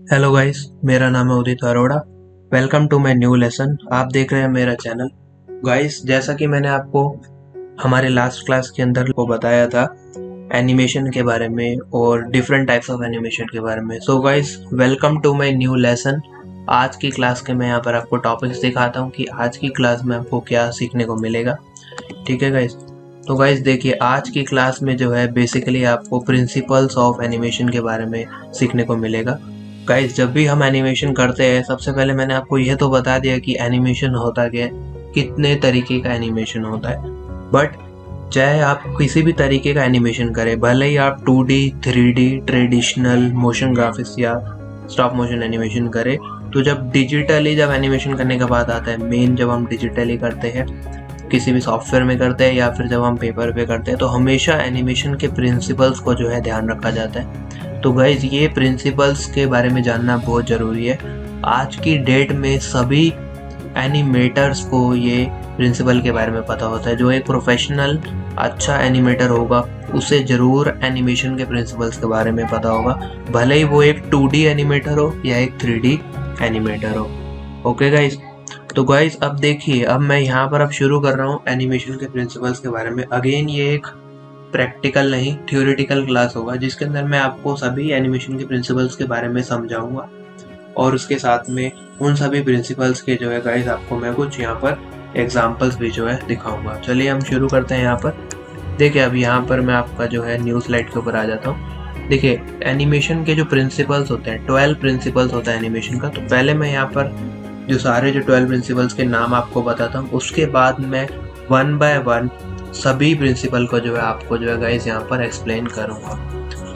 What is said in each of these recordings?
Hello guys, मेरा नाम है Udit Arora. Welcome to my new lesson. आप देख रहे हैं मेरा चैनल। गाइस, जैसा कि मैंने आपको हमारे लास्ट क्लास के अंदर को बताया था एनिमेशन के बारे में और डिफरेंट टाइप्स ऑफ एनिमेशन के बारे में। So guys, welcome to my new lesson. आज की क्लास के मैं यहाँ पर आपको टॉपिक्स दिखाता हूँ कि आज की क्लास में आपको क्या सीखने को मिलेगा। ठीक है गाइस। तो गाइस देखिए, आज की क्लास में जो है बेसिकली आपको प्रिंसिपल्स ऑफ एनिमेशन के बारे में सीखने को मिलेगा। गाइस, जब भी हम एनिमेशन करते हैं सबसे पहले मैंने आपको यह तो बता दिया कि एनिमेशन होता क्या है, कितने तरीके का एनिमेशन होता है। बट चाहे आप किसी भी तरीके का एनिमेशन करें, भले ही आप 2D 3D traditional motion graphics या स्टॉप मोशन एनिमेशन करें, तो जब एनिमेशन करने का बात आता है, मेन जब हम डिजिटली करते हैं, किसी भी सॉफ्टवेयर में करते हैं या फिर जब हम पेपर पे करते हैं, तो हमेशा एनिमेशन के प्रिंसिपल्स को जो है ध्यान रखा जाता है। तो गाइज, ये प्रिंसिपल्स के बारे में जानना बहुत ज़रूरी है। आज की डेट में सभी एनिमेटर्स को ये प्रिंसिपल के बारे में पता होता है। जो एक प्रोफेशनल अच्छा एनिमेटर होगा उसे ज़रूर एनिमेशन के प्रिंसिपल्स के बारे में पता होगा, भले ही वो एक 2D एनिमेटर हो या एक 3D एनिमेटर हो। ओके गाइज, तो गाइज अब देखिए, अब मैं यहाँ पर अब शुरू कर रहा हूँ एनिमेशन के प्रिंसिपल्स के बारे में। अगेन ये एक प्रैक्टिकल नहीं थ्योरेटिकल क्लास होगा जिसके अंदर मैं आपको सभी एनिमेशन के प्रिंसिपल्स के बारे में समझाऊंगा और उसके साथ में उन सभी प्रिंसिपल्स के जो है गाइज आपको मैं कुछ यहाँ पर एग्जांपल्स भी जो है दिखाऊंगा। चलिए हम शुरू करते हैं। यहाँ पर देखिए, अब यहाँ पर मैं आपका जो है न्यू स्लाइड के ऊपर आ जाता हूँ। देखिए, एनिमेशन के जो प्रिंसिपल्स होते हैं, 12 प्रिंसिपल्स होता है एनिमेशन का। तो पहले मैं यहाँ पर जो 12 प्रिंसिपल्स के नाम आपको बताता हूँ, उसके बाद मैं 1 बाय 1 सभी प्रिंसिपल को जो है आपको जो है गाइस यहाँ पर एक्सप्लेन करूँगा।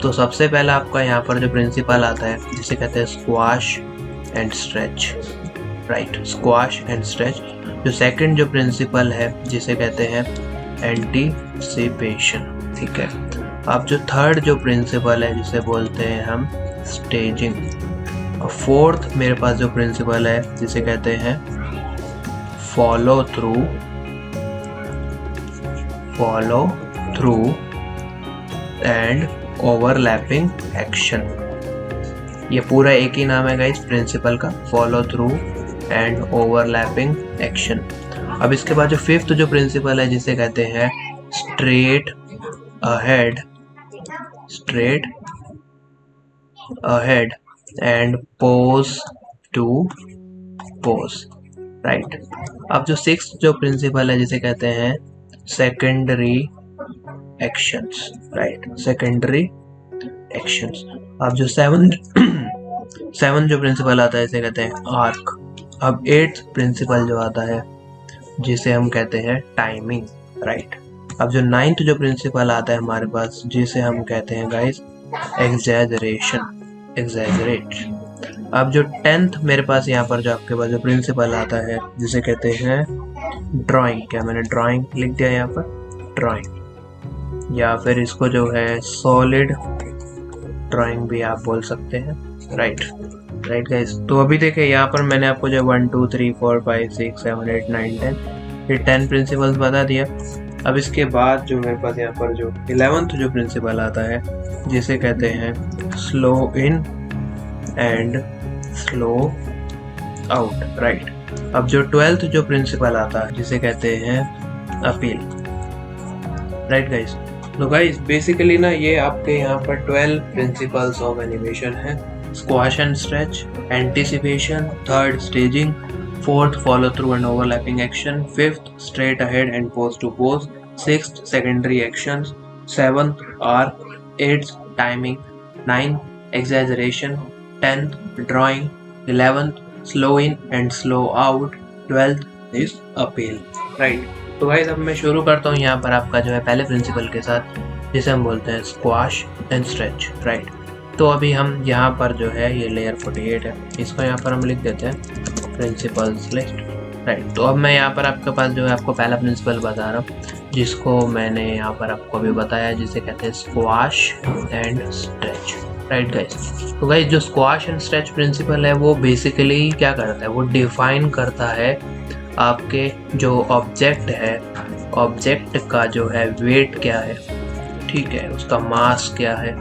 तो सबसे पहला आपका यहाँ पर जो प्रिंसिपल आता है जिसे कहते हैं squash and stretch, right, squash and stretch. जो सेकंड जो प्रिंसिपल है जिसे कहते हैं एंटीसिपेशन, ठीक है। अब जो थर्ड जो प्रिंसिपल है जिसे बोलते हैं हम स्टेजिंग। और फोर्थ मेरे पास जो प्रिंसिपल है जिसे कहते हैं follow through and overlapping action. ये पूरा एक ही नाम है गाइस प्रिंसिपल का, follow through and overlapping action. अब इसके बाद जो फिफ्थ जो प्रिंसिपल है जिसे कहते हैं straight ahead and pose to pose, right. अब जो सिक्स्थ जो प्रिंसिपल है जिसे कहते हैं secondary actions, right, secondary actions. अब जो सेवन जो प्रिंसिपल आता है इसे कहते हैं आर्क। अब 8th प्रिंसिपल जो आता है जिसे हम कहते हैं टाइमिंग, राइट। अब जो 9th जो प्रिंसिपल आता है हमारे पास जिसे हम कहते हैं गाइस एग्जैजरेट। अब जो 10th मेरे पास यहाँ पर जो आपके पास जो प्रिंसिपल आता है जिसे कहते हैं ड्राइंग। क्या मैंने ड्राइंग लिख दिया यहाँ पर? ड्राइंग, या फिर इसको जो है सॉलिड ड्राइंग भी आप बोल सकते हैं, राइट गाइस। तो अभी देखिए, यहाँ पर मैंने आपको जो 1 2 3 4 5 6 7 8 9 10 ये 10 प्रिंसिपल्स बता दिया। अब इसके बाद जो मेरे पास यहाँ पर जो 11th जो प्रिंसिपल आता है जिसे कहते हैं slow in and slow out, right. अब जो 12th जो प्रिंसिपल आता है जिसे कहते हैं अपील, राइट गाइस। तो गाइस बेसिकली ना ये आपके यहाँ पर 12 प्रिंसिपल्स ऑफ एनिमेशन है। Squash and stretch, anticipation, third staging, fourth follow through and overlapping action, fifth straight ahead and pose to pose, sixth secondary actions, seventh arc, 8th timing, 9th exaggeration, 10th drawing, 11th slow in and slow out, 12th is appeal, right। तो guys अब मैं शुरू करता हूँ यहाँ पर आपका जो है पहले प्रिंसिपल के साथ जिसे हम बोलते हैं स्क्वाश एंड स्ट्रेच, राइट। तो अभी हम यहाँ पर जो है ये लेयर 48 है, इसको यहाँ पर हम लिख देते हैं प्रिंसिपल्स लिस्ट, राइट। तो अब मैं यहाँ पर आपके पास जो है आपको पहला प्रिंसिपल बता रहा हूँ जिसको मैंने यहाँ पर आपको अभी बताया जिसे कहते हैं squash and stretch, right guys. तो गाइस जो स्क्वाश एंड स्ट्रेच प्रिंसिपल है वो बेसिकली क्या करता है, वो डिफाइन करता है आपके जो ऑब्जेक्ट है, ऑब्जेक्ट का जो है वेट क्या है, ठीक है, उसका मास क्या है,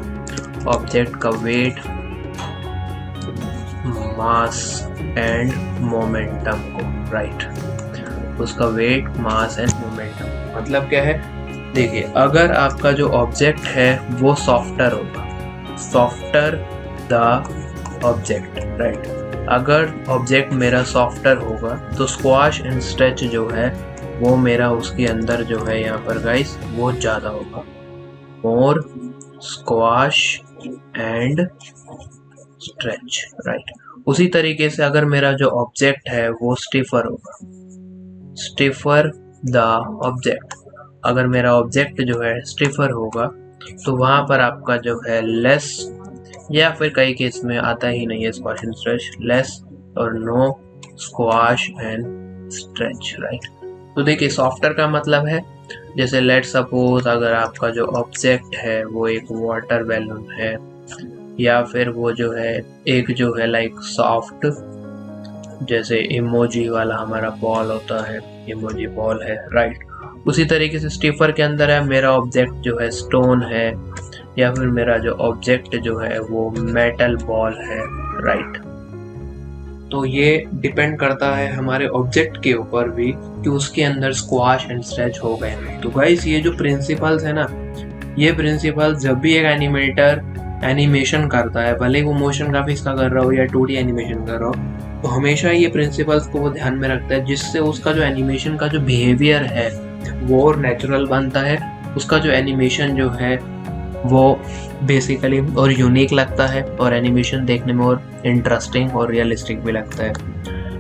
ऑब्जेक्ट का वेट मास एंड मोमेंटम को, राइट। उसका वेट, मास एंड मोमेंटम मतलब क्या है, देखिए अगर आपका जो ऑब्जेक्ट है वो सॉफ्टर होगा, सॉफ्टर द ऑब्जेक्ट, राइट। अगर ऑब्जेक्ट मेरा सॉफ्टर होगा तो स्क्वाश एंड स्ट्रेच जो है वो मेरा उसके अंदर जो है यहाँ पर गाइस वो ज़्यादा होगा, मोर स्क्वाश एंड स्ट्रेच, राइट। उसी तरीके से अगर मेरा जो ऑब्जेक्ट है वो स्टिफर होगा, स्टिफर द ऑब्जेक्ट, अगर मेरा ऑब्जेक्ट जो है स्टिफर होगा तो वहां पर आपका जो है लेस, या फिर कई केस में आता ही नहीं है स्क्वाश एंड स्ट्रेच, लेस और no squash and stretch, right. तो देखिए सॉफ्टर का मतलब है, जैसे लेट सपोज अगर आपका जो ऑब्जेक्ट है वो एक वाटर बैलून है, या फिर वो जो है एक जो है लाइक सॉफ्ट, जैसे इमोजी वाला हमारा बॉल होता है, इमोजी बॉल है, राइट। उसी तरीके से स्टिफर के अंदर है मेरा ऑब्जेक्ट जो है स्टोन है, या फिर मेरा जो ऑब्जेक्ट जो है वो मेटल बॉल है, राइट। तो ये डिपेंड करता है हमारे ऑब्जेक्ट के ऊपर भी कि उसके अंदर स्क्वाश एंड स्ट्रेच हो गए। तो गाइस ये जो प्रिंसिपल्स है ना, ये प्रिंसिपल जब भी एक एनिमेटर एनिमेशन करता है, भले वो मोशन ग्राफिक्स का कर रहा हो या 2D एनिमेशन कर रहा हो, तो हमेशा ये प्रिंसिपल्स को वो ध्यान में रखता है, जिससे उसका जो एनिमेशन का जो बिहेवियर है वो और नेचुरल बनता है, उसका जो एनिमेशन जो है वो बेसिकली और यूनिक लगता है, और एनिमेशन देखने में और इंटरेस्टिंग और रियलिस्टिक भी लगता है,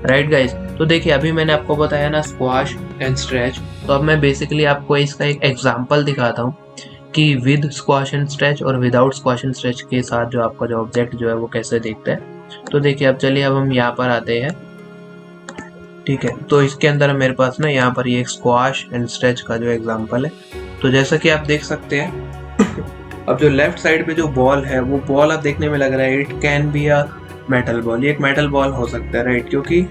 राइट गाइज। तो देखिए अभी मैंने आपको बताया ना स्क्वाश एंड स्ट्रेच, तो अब मैं बेसिकली आपको इसका एक एग्जांपल दिखाता हूँ कि विद स्क्वाश एंड स्ट्रेच और विदाउट स्क्वाश एंड स्ट्रेच के साथ जो आपका जो ऑब्जेक्ट जो है वो कैसे दिखता है। तो देखिए अब चलिए अब हम यहाँ पर आते हैं, ठीक है। तो इसके अंदर मेरे पास ना यहाँ पर ये स्क्वाश एंड स्ट्रेच का जो एग्जांपल है, तो जैसा कि आप देख सकते हैं अब जो लेफ्ट साइड पे जो बॉल है वो बॉल आप देखने में लग रहा है it can be a metal ball, ये एक मेटल बॉल हो सकता है, राइट, क्योंकि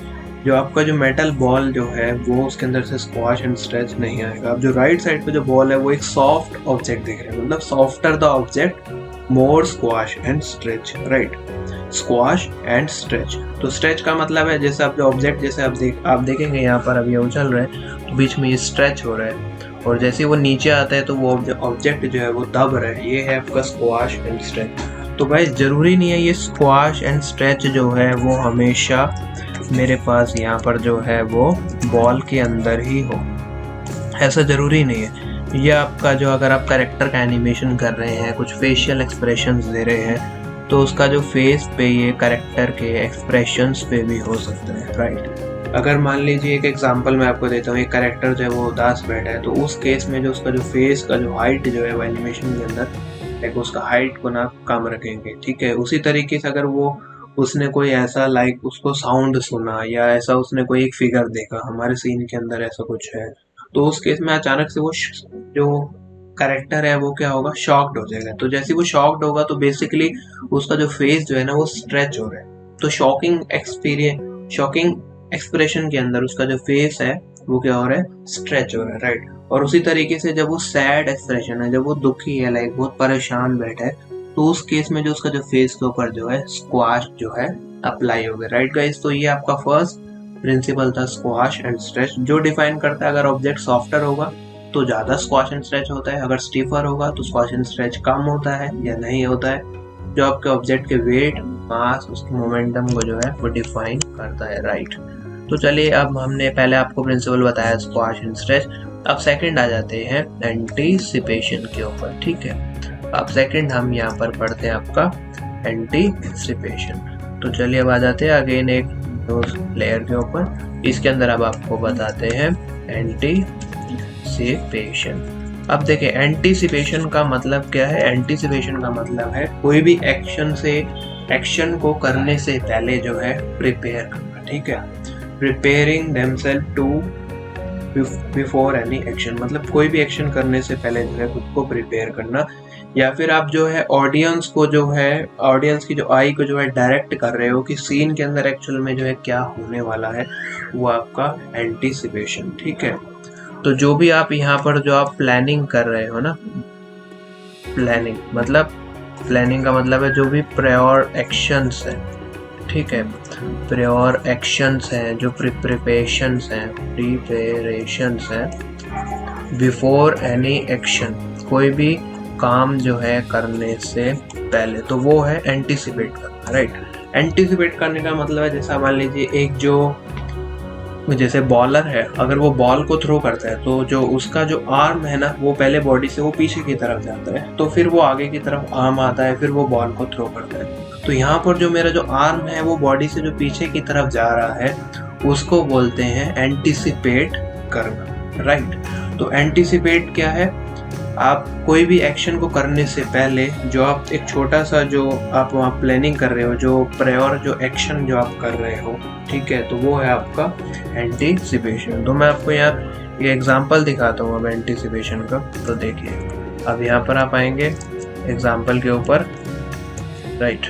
जो आपका जो मेटल बॉल जो है वो उसके अंदर से स्क्वाश एंड स्ट्रेच नहीं आएगा। अब जो राइट साइड पे जो बॉल है वो एक सॉफ्ट ऑब्जेक्ट दिख रहा है, मतलब softer the object more squash and stretch, right, squash and stretch. तो स्ट्रेच का मतलब है जैसे आप जो ऑब्जेक्ट, जैसे आप देखेंगे यहाँ पर अभी वो चल रहा है तो बीच में ये स्ट्रेच हो रहा है, और जैसे वो नीचे आता है तो वो ऑब्जेक्ट जो है वो दब रहा है, ये है आपका स्क्वाश एंड स्ट्रेच। तो भाई जरूरी नहीं है ये स्क्वाश एंड स्ट्रेच जो है वो हमेशा मेरे पास यहाँ पर जो है वो बॉल के अंदर ही हो, ऐसा जरूरी नहीं है। ये आपका जो अगर आप कैरेक्टर का एनिमेशन कर रहे हैं, कुछ फेशियल एक्सप्रेशंस दे रहे हैं, तो उसका जो फेस पे ये कैरेक्टर के एक्सप्रेशंस पे भी हो सकता है, राइट। अगर मान लीजिए एक एग्जांपल मैं आपको देता हूँ, एक कैरेक्टर जो है वो उदास बैठा है, तो उस केस में जो उसका जो फेस का जो हाइट जो है वो एनिमेशन के अंदर एक उसका हाइट को ना कम रखेंगे, ठीक है। उसी तरीके से अगर वो उसने कोई ऐसा लाइक उसको साउंड सुना, या ऐसा उसने कोई एक फिगर देखा हमारे सीन के अंदर ऐसा कुछ है, तो उस केस में अचानक से वो जो कैरेक्टर है वो क्या होगा, शॉक्ड हो जाएगा। तो जैसे वो शॉक्ड होगा तो बेसिकली उसका जो फेस जो है ना वो स्ट्रेच हो रहा है, तो शॉकिंग एक्सप्रेशन के अंदर उसका जो फेस है वो क्या हो रहा है, स्ट्रेच हो रहा है, राइट। और उसी तरीके से जब वो सैड एक्सप्रेशन है, जब वो दुखी है, लाइक बहुत परेशान बैठा है, तो उस केस में जो उसका जो फेस के ऊपर जो है स्क्वाश जो है अप्लाई हो गया, राइट गाइस। तो ये आपका फर्स्ट प्रिंसिपल था स्क्वाश एंड स्ट्रेच, जो डिफाइन करता है अगर ऑब्जेक्ट सॉफ्टर होगा तो ज्यादा स्क्वाश एंड स्ट्रेच होता है, अगर स्टिफर होगा तो स्क्वाश एंड स्ट्रेच कम होता है या नहीं होता है, जो आपके ऑब्जेक्ट के वेट, मास, उसके मोमेंटम को जो है वो डिफाइन करता है, राइट। तो चलिए अब हमने पहले आपको प्रिंसिपल बताया स्क्वाश एंड स्ट्रेच, अब सेकंड आ जाते हैं एंटीसिपेशन के ऊपर, ठीक है। अब सेकंड हम यहाँ पर पढ़ते हैं आपका एंटीसिपेशन। तो चलिए अब आ जाते हैं अगेन एक लेयर के ऊपर, इसके अंदर अब आपको बताते हैं एंटीसिपेशन। अब देखिए एंटीसिपेशन का मतलब क्या है, एंटीसिपेशन का मतलब है कोई भी एक्शन को करने से पहले जो है प्रिपेयर करना, ठीक है। Preparing themselves to before any action, मतलब कोई भी एक्शन करने से पहले जो है खुद को प्रिपेयर करना, या फिर आप जो है ऑडियंस की जो आई को जो है डायरेक्ट कर रहे हो कि सीन के अंदर एक्चुअल में जो है क्या होने वाला है, वो आपका एंटीसिपेशन, ठीक है। तो जो भी आप यहाँ पर जो आप प्लानिंग कर रहे हो ना, प्लानिंग का मतलब है जो भी प्रायर एक्शंस है, ठीक है। प्रायर एक्शंस हैं, जो प्रिपरेशंस हैं बिफोर एनी एक्शन, कोई भी काम जो है करने से पहले, तो वो है एंटीसिपेट करना, राइट। एंटीसिपेट करने का मतलब है जैसा मान लीजिए एक जो जैसे बॉलर है, अगर वो बॉल को थ्रो करता है तो जो उसका जो आर्म है ना वो पहले बॉडी से वो पीछे की तरफ जाता है, तो फिर वो आगे की तरफ आर्म आता है, फिर वो बॉल को थ्रो करता है। तो यहाँ पर जो मेरा जो आर्म है वो बॉडी से जो पीछे की तरफ जा रहा है उसको बोलते हैं एंटीसिपेट करना, राइट। तो एंटीसिपेट क्या है, आप कोई भी एक्शन को करने से पहले जो आप एक छोटा सा जो आप वहाँ प्लानिंग कर रहे हो, जो प्रायर जो एक्शन जो आप कर रहे हो, ठीक है, तो वो है आपका एंटीसिपेशन। तो मैं आपको यहाँ ये एग्जांपल दिखाता हूँ अब एंटीसिपेशन का। तो देखिए अब यहाँ पर आप आएंगे एग्जांपल के ऊपर, राइट।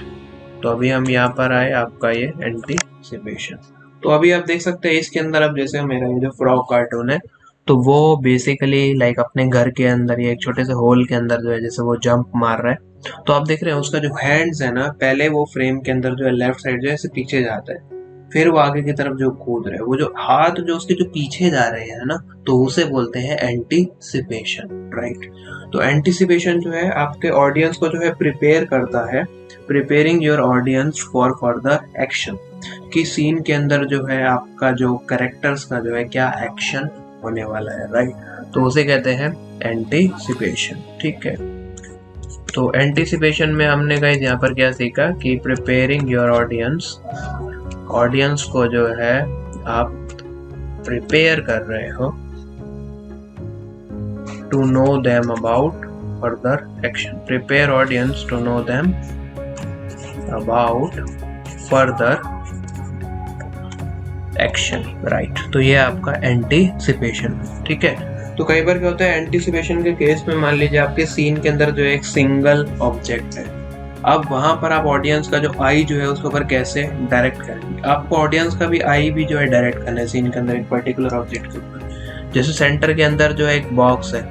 तो अभी हम यहाँ पर आए आपका ये एंटीसिपेशन। तो अभी आप देख सकते हैं इसके अंदर अब जैसे मेरा ये जो फ्रॉग कार्टून है, तो वो बेसिकली लाइक अपने घर के अंदर या एक छोटे से होल के अंदर जो है जैसे वो जंप मार रहा है। तो आप देख रहे हैं उसका जो हैंड्स है ना, पहले वो फ्रेम के अंदर जो है लेफ्ट साइड जो है ऐसे पीछे जाता है, फिर वो आगे की तरफ जो कूद रहे हैं, वो जो हाथ जो उसके जो पीछे जा रहे हैं ना, तो उसे बोलते हैं एंटीसिपेशन, राइट। तो एंटीसिपेशन जो है आपके ऑडियंस को जो है प्रिपेयर करता है, preparing your audience for further action, कि सीन के अंदर जो है आपका जो कैरेक्टर्स का जो है क्या एक्शन होने वाला है, राइट। तो उसे कहते हैं एंटीसिपेशन, ठीक है। तो एंटीसिपेशन में हमने गाइस यहाँ पर क्या सीखा कि प्रिपेयरिंग योर ऑडियंस को जो है आप प्रिपेयर कर रहे हो to know them about further action, prepare audience to know them about further action, right. तो ये आपका एंटीसिपेशन, ठीक है। तो कई बार क्या होता है एंटीसिपेशन के केस में, मान लीजिए आपके सीन के अंदर जो एक सिंगल ऑब्जेक्ट है, अब वहां पर आप ऑडियंस का जो आई जो है उसके ऊपर कैसे डायरेक्ट करेंगे। आपको ऑडियंस का भी आई भी जो है डायरेक्ट करना है सीन के अंदर एक पर्टिकुलर ऑब्जेक्ट के ऊपर। जैसे सेंटर के अंदर जो है एक बॉक्स है,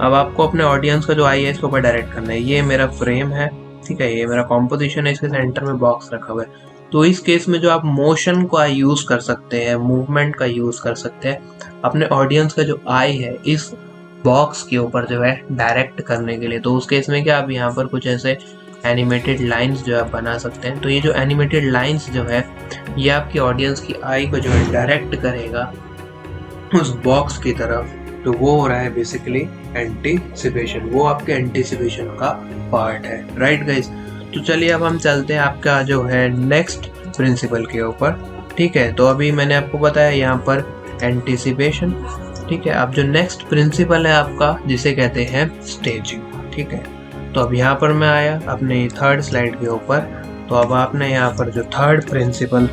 अब आपको अपने ऑडियंस का जो आई है इसके ऊपर डायरेक्ट करना है। ये मेरा फ्रेम है, ठीक है, ये मेरा कॉम्पोजिशन है, इसके सेंटर में बॉक्स रखा हुआ है। तो इस केस में जो आप मोशन का यूज कर सकते हैं, मूवमेंट का यूज कर सकते हैं अपने ऑडियंस का जो आई है इस बॉक्स के ऊपर जो है डायरेक्ट करने के लिए। तो उस केस में क्या आप यहाँ पर कुछ ऐसे एनिमेटेड लाइंस जो आप बना सकते हैं। तो ये जो एनिमेटेड लाइंस जो है ये आपकी ऑडियंस की आई को जो है डायरेक्ट करेगा उस बॉक्स की तरफ। तो वो हो रहा है बेसिकली एंटीसिपेशन, वो आपके एंटीसिपेशन का पार्ट है, राइट गाइस। तो चलिए अब हम चलते हैं आपका जो है नेक्स्ट प्रिंसिपल के ऊपर, ठीक है। तो अभी मैंने आपको बताया यहाँ पर एंटीसिपेशन, ठीक है। अब जो नेक्स्ट प्रिंसिपल है आपका जिसे कहते हैं स्टेजिंग, ठीक है। तो अब यहाँ पर मैं आया अपने थर्ड स्लाइड के ऊपर। तो अब आपने यहाँ पर जो थर्ड प्रिंसिपल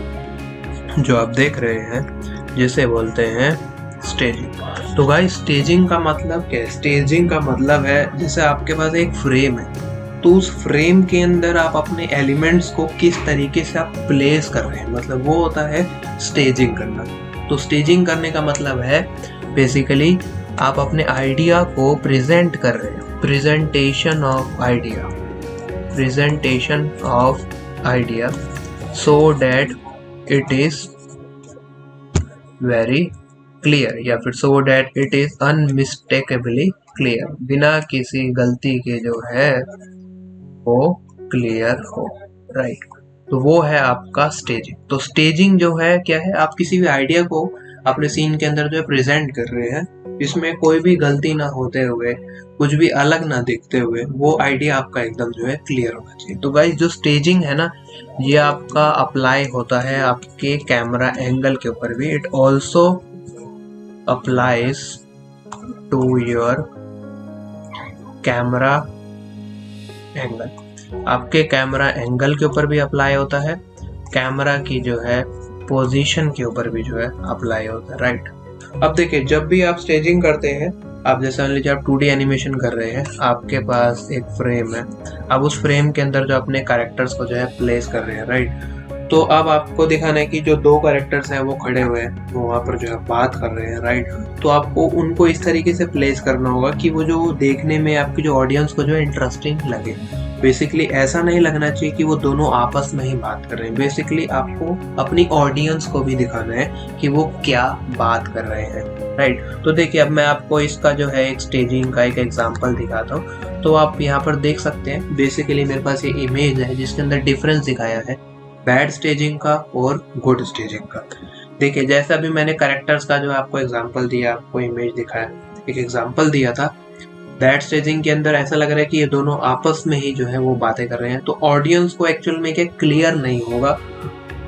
जो आप देख रहे हैं जिसे बोलते हैं स्टेजिंग। तो गाइस स्टेजिंग का मतलब क्या है? स्टेजिंग का मतलब है जैसे आपके पास एक फ्रेम है, तो उस फ्रेम के अंदर आप अपने एलिमेंट्स को किस तरीके से आप प्लेस कर रहे हैं, मतलब वो होता है स्टेजिंग करना। तो स्टेजिंग करने का मतलब है बेसिकली आप अपने आइडिया को प्रेजेंट कर रहे हैं, presentation of idea so that it is very clear, या फिर so that it is unmistakably clear, बिना किसी गलती के जो है वो क्लियर हो, राइट। तो वो है आपका स्टेजिंग। तो स्टेजिंग जो है क्या है, आप किसी भी आइडिया को अपने सीन के अंदर जो है प्रेजेंट कर रहे हैं, इसमें कोई भी गलती ना होते हुए, कुछ भी अलग ना दिखते हुए, वो आइडिया आपका एकदम जो है क्लियर होना चाहिए। तो गाइस जो स्टेजिंग है ना, ये आपका अप्लाई होता है आपके कैमरा एंगल के ऊपर भी। It also applies to your camera angle, आपके कैमरा एंगल के ऊपर भी अप्लाई होता है, कैमरा की जो है पोजीशन के ऊपर भी जो है अप्लाई होता है, राइट। अब देखिए जब भी आप स्टेजिंग करते हैं, आप जैसे मान लीजिए आप 2D एनिमेशन कर रहे हैं, आपके पास एक फ्रेम है, अब उस फ्रेम के अंदर जो अपने कैरेक्टर्स को जो है प्लेस कर रहे हैं, राइट। तो अब आपको दिखाना है कि जो दो कैरेक्टर्स हैं वो खड़े हुए हैं, वो वहाँ पर जो है बात कर रहे हैं, राइट। तो आपको उनको इस तरीके से प्लेस करना होगा कि वो जो देखने में आपकी जो ऑडियंस को जो है इंटरेस्टिंग लगे। बेसिकली ऐसा नहीं लगना चाहिए कि वो दोनों आपस में ही बात कर रहे हैं। बेसिकली आपको अपनी ऑडियंस को भी दिखाना है कि वो क्या बात कर रहे हैं, राइट। तो देखिए अब मैं आपको इसका जो है एक स्टेजिंग का एक एग्जांपल दिखाता हूँ। तो आप यहाँ पर देख सकते हैं, बेसिकली मेरे पास ये इमेज है जिसके अंदर डिफरेंस दिखाया है बैड स्टेजिंग का और गुड स्टेजिंग का। देखिए जैसा भी मैंने कैरेक्टर्स का जो आपको एग्जांपल दिया, आपको इमेज दिखाया, एक एग्जांपल दिया था, बैड स्टेजिंग के अंदर ऐसा लग रहा है कि ये दोनों आपस में ही जो है वो बातें कर रहे हैं। तो ऑडियंस को एक्चुअल में क्या क्लियर नहीं होगा,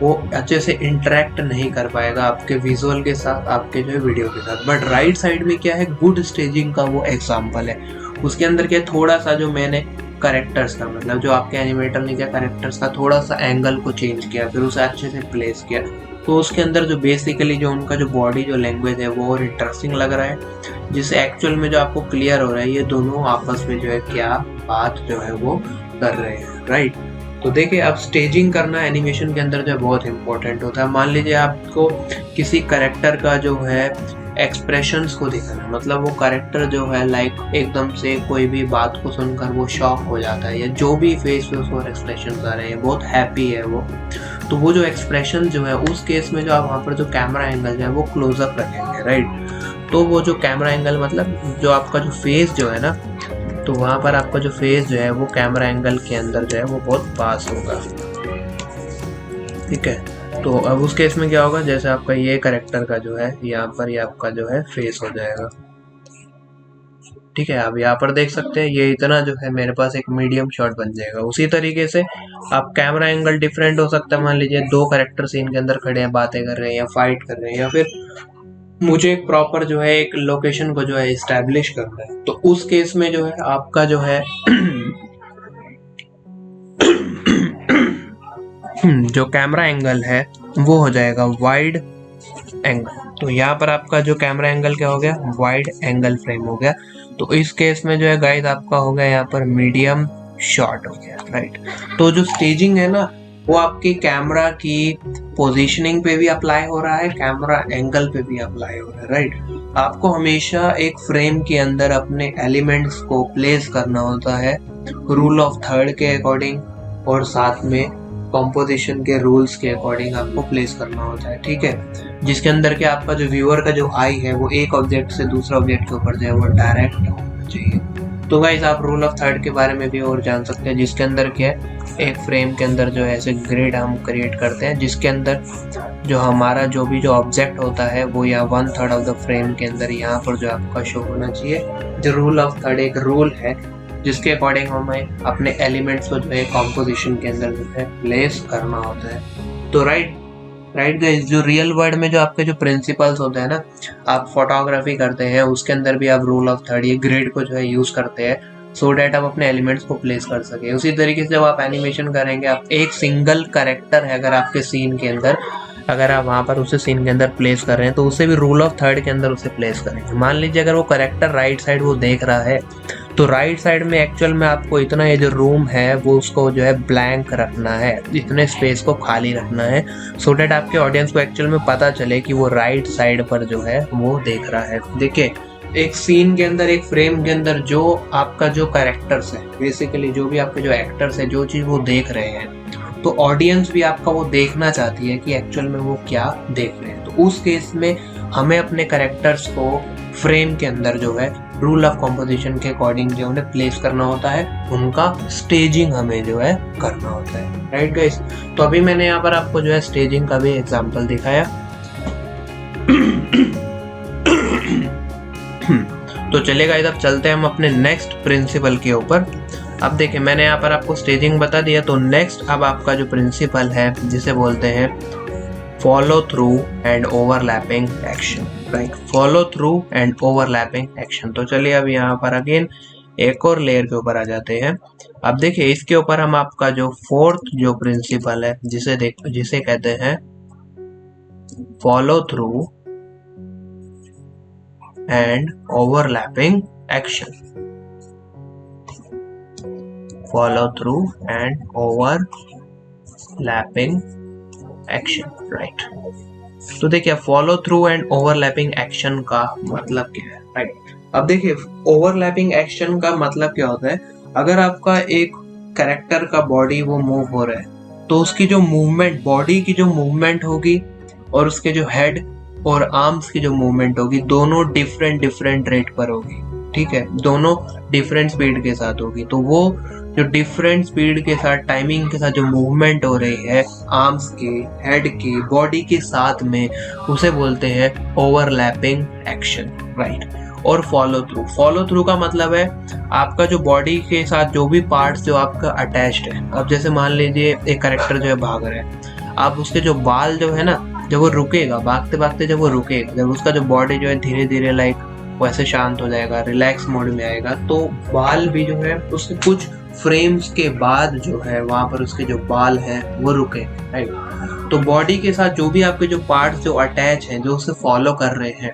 वो अच्छे से इंटरेक्ट नहीं कर पाएगा आपके विजुअल के साथ, आपके जो है वीडियो के साथ। बट राइट साइड में क्या है, गुड स्टेजिंग का वो एग्जाम्पल है। उसके अंदर क्या थोड़ा सा जो मैंने कैरेक्टर्स का मतलब जो आपके एनिमेटर ने क्या कैरेक्टर्स का थोड़ा सा एंगल को चेंज किया, फिर उसे अच्छे से प्लेस किया। तो उसके अंदर जो बेसिकली जो उनका जो बॉडी जो लैंग्वेज है वो और इंटरेस्टिंग लग रहा है, जिससे एक्चुअल में जो आपको क्लियर हो रहा है ये दोनों आपस में जो है क्या बात जो है वो कर रहे हैं, राइट। तो देखिए अब स्टेजिंग करना एनिमेशन के अंदर जो है बहुत इंपॉर्टेंट होता है। मान लीजिए आपको किसी कैरेक्टर का जो है एक्सप्रेशंस को दिखाना, मतलब वो कैरेक्टर जो है लाइक एकदम से कोई भी बात को सुनकर वो शॉक हो जाता है, या जो भी फेस पे और एक्सप्रेशन आ रहे हैं बहुत हैप्पी है वो, तो वो जो एक्सप्रेशन जो है उस केस में जो आप वहाँ पर जो कैमरा एंगल जो है वो क्लोजअप रखेंगे, राइट। तो वो जो कैमरा एंगल मतलब जो आपका जो फेस जो है ना, तो वहाँ पर आपका जो फेस जो है वो कैमरा एंगल के अंदर जो है वो बहुत पास होगा, ठीक है। तो अब उस केस में क्या होगा, जैसे आपका ये कैरेक्टर का जो है यहाँ पर ये आपका जो है फेस हो जाएगा, ठीक है। आप यहाँ पर देख सकते हैं ये इतना जो है मेरे पास एक मीडियम शॉट बन जाएगा। उसी तरीके से आप कैमरा एंगल डिफरेंट हो सकता है, मान लीजिए दो कैरेक्टर सीन के अंदर खड़े हैं, बातें कर रहे हैं या फाइट कर रहे हैं, या फिर मुझे एक प्रॉपर जो है एक लोकेशन को जो है इस्टेब्लिश करना है। तो उस केस में जो है आपका जो है जो कैमरा एंगल है वो हो जाएगा वाइड एंगल। तो यहाँ पर आपका जो कैमरा एंगल क्या हो गया, वाइड एंगल फ्रेम हो गया। तो इस केस में जो है गाइस आपका हो गया यहाँ पर मीडियम शॉट हो गया, राइट। तो जो स्टेजिंग है ना वो आपकी कैमरा की पोजीशनिंग पे भी अप्लाई हो रहा है, कैमरा एंगल पे भी अप्लाई हो रहा है, राइट। आपको हमेशा एक फ्रेम के अंदर अपने एलिमेंट्स को प्लेस करना होता है रूल ऑफ थर्ड के अकॉर्डिंग, और साथ में कॉम्पोजिशन के रूल्स के अकॉर्डिंग आपको प्लेस करना होता है, ठीक है। जिसके अंदर के आपका जो व्यूअर का जो आई है वो एक ऑब्जेक्ट से दूसरा ऑब्जेक्ट के ऊपर जो है वो डायरेक्ट होना चाहिए। तो गाइस आप रूल ऑफ थर्ड के बारे में भी और जान सकते हैं, जिसके अंदर क्या है एक फ्रेम के अंदर जो है ऐसे ग्रिड हम क्रिएट करते हैं, जिसके अंदर जो हमारा जो भी जो ऑब्जेक्ट होता है वो यहाँ 1/3 ऑफ द फ्रेम के अंदर यहाँ पर जो आपका शो होना चाहिए। जो रूल ऑफ थर्ड एक रूल है जिसके अकॉर्डिंग हमें अपने एलिमेंट्स को जो है कॉम्पोजिशन के अंदर जो है प्लेस करना होता है। तो राइट गाइस, जो रियल वर्ल्ड में जो आपके जो प्रिंसिपल्स होते हैं ना, आप फोटोग्राफी करते हैं उसके अंदर भी आप रूल ऑफ थर्ड ये ग्रिड को जो है यूज करते हैं, सो डैट आप अपने एलिमेंट्स को प्लेस कर सके। उसी तरीके से जब आप एनिमेशन करेंगे, आप एक सिंगल कैरेक्टर है अगर आपके सीन के अंदर, अगर आप वहाँ पर उसे सीन के अंदर प्लेस कर रहे हैं तो उसे भी रूल ऑफ थर्ड के अंदर उसे प्लेस करेंगे। मान लीजिए अगर वो कैरेक्टर राइट साइड वो देख रहा है, तो राइट साइड में एक्चुअल में आपको इतना ये जो रूम है वो उसको जो है ब्लैंक रखना है, इतने स्पेस को खाली रखना है, सो डैट आपके ऑडियंस को एक्चुअल में पता चले कि वो राइट साइड पर जो है वो देख रहा है। देखिए एक सीन के अंदर, एक फ्रेम के अंदर जो आपका जो कैरेक्टर्स है, बेसिकली जो भी आपके जो एक्टर्स है, जो चीज वो देख रहे हैं, तो ऑडियंस भी आपका वो देखना चाहती है कि एक्चुअल में वो क्या देख रहे हैं। तो उस केस में हमें अपने कैरेक्टर्स को फ्रेम के अंदर जो है रूल ऑफ कॉम्पोजिशन के अकॉर्डिंग जो उन्हें प्लेस करना होता है, उनका स्टेजिंग हमें जो है करना होता है, राइट गाइस। तो अभी मैंने यहाँ पर आपको जो है स्टेजिंग का भी एग्जांपल दिखाया। तो चलिए गाइस अब चलते हैं हम अपने नेक्स्ट प्रिंसिपल के ऊपर। अब देखिए मैंने यहाँ पर आपको स्टेजिंग बता दिया, तो नेक्स्ट अब आपका जो प्रिंसिपल है जिसे बोलते हैं follow through and overlapping action, right. Follow through and overlapping action. तो चलिए अब यहाँ पर अगेन एक और लेयर के ऊपर आ जाते हैं। अब देखिए इसके ऊपर हम आपका जो फोर्थ जो प्रिंसिपल है जिसे कहते हैं follow through and overlapping action. Follow through and overlapping action, right. तो देखिए follow through and overlapping action का मतलब क्या है, राइट। अब देखिए ओवरलैपिंग एक्शन का मतलब क्या होता है, अगर आपका एक कैरेक्टर का बॉडी वो मूव हो रहा है तो उसकी जो मूवमेंट, बॉडी की जो मूवमेंट होगी और उसके जो हेड और आर्म्स की जो मूवमेंट होगी दोनों डिफरेंट रेट पर होगी। ठीक है, दोनों डिफरेंट स्पीड के साथ होगी। तो वो जो डिफरेंट स्पीड के साथ, टाइमिंग के साथ जो मूवमेंट हो रही है आर्म्स के, हेड के, बॉडी के साथ में, उसे बोलते हैं ओवरलैपिंग एक्शन, राइट। और फॉलो थ्रू का मतलब है आपका जो बॉडी के साथ जो भी पार्ट्स जो आपका अटैच्ड है। अब जैसे मान लीजिए एक कैरेक्टर जो है भाग रहा है, आप उसके जो बाल जो है ना, जब वो रुकेगा, भागते भागते जब वो रुकेगा, जब उसका जो बॉडी जो है धीरे धीरे लाइक वैसे शांत हो जाएगा, रिलैक्स मोड में आएगा, तो बाल भी जो है उसके कुछ फ्रेम्स के बाद जो है वहां पर उसके जो बाल हैं वो रुके, राइट। तो बॉडी के साथ जो भी आपके जो पार्ट्स जो अटैच हैं, जो उसे फॉलो कर रहे हैं,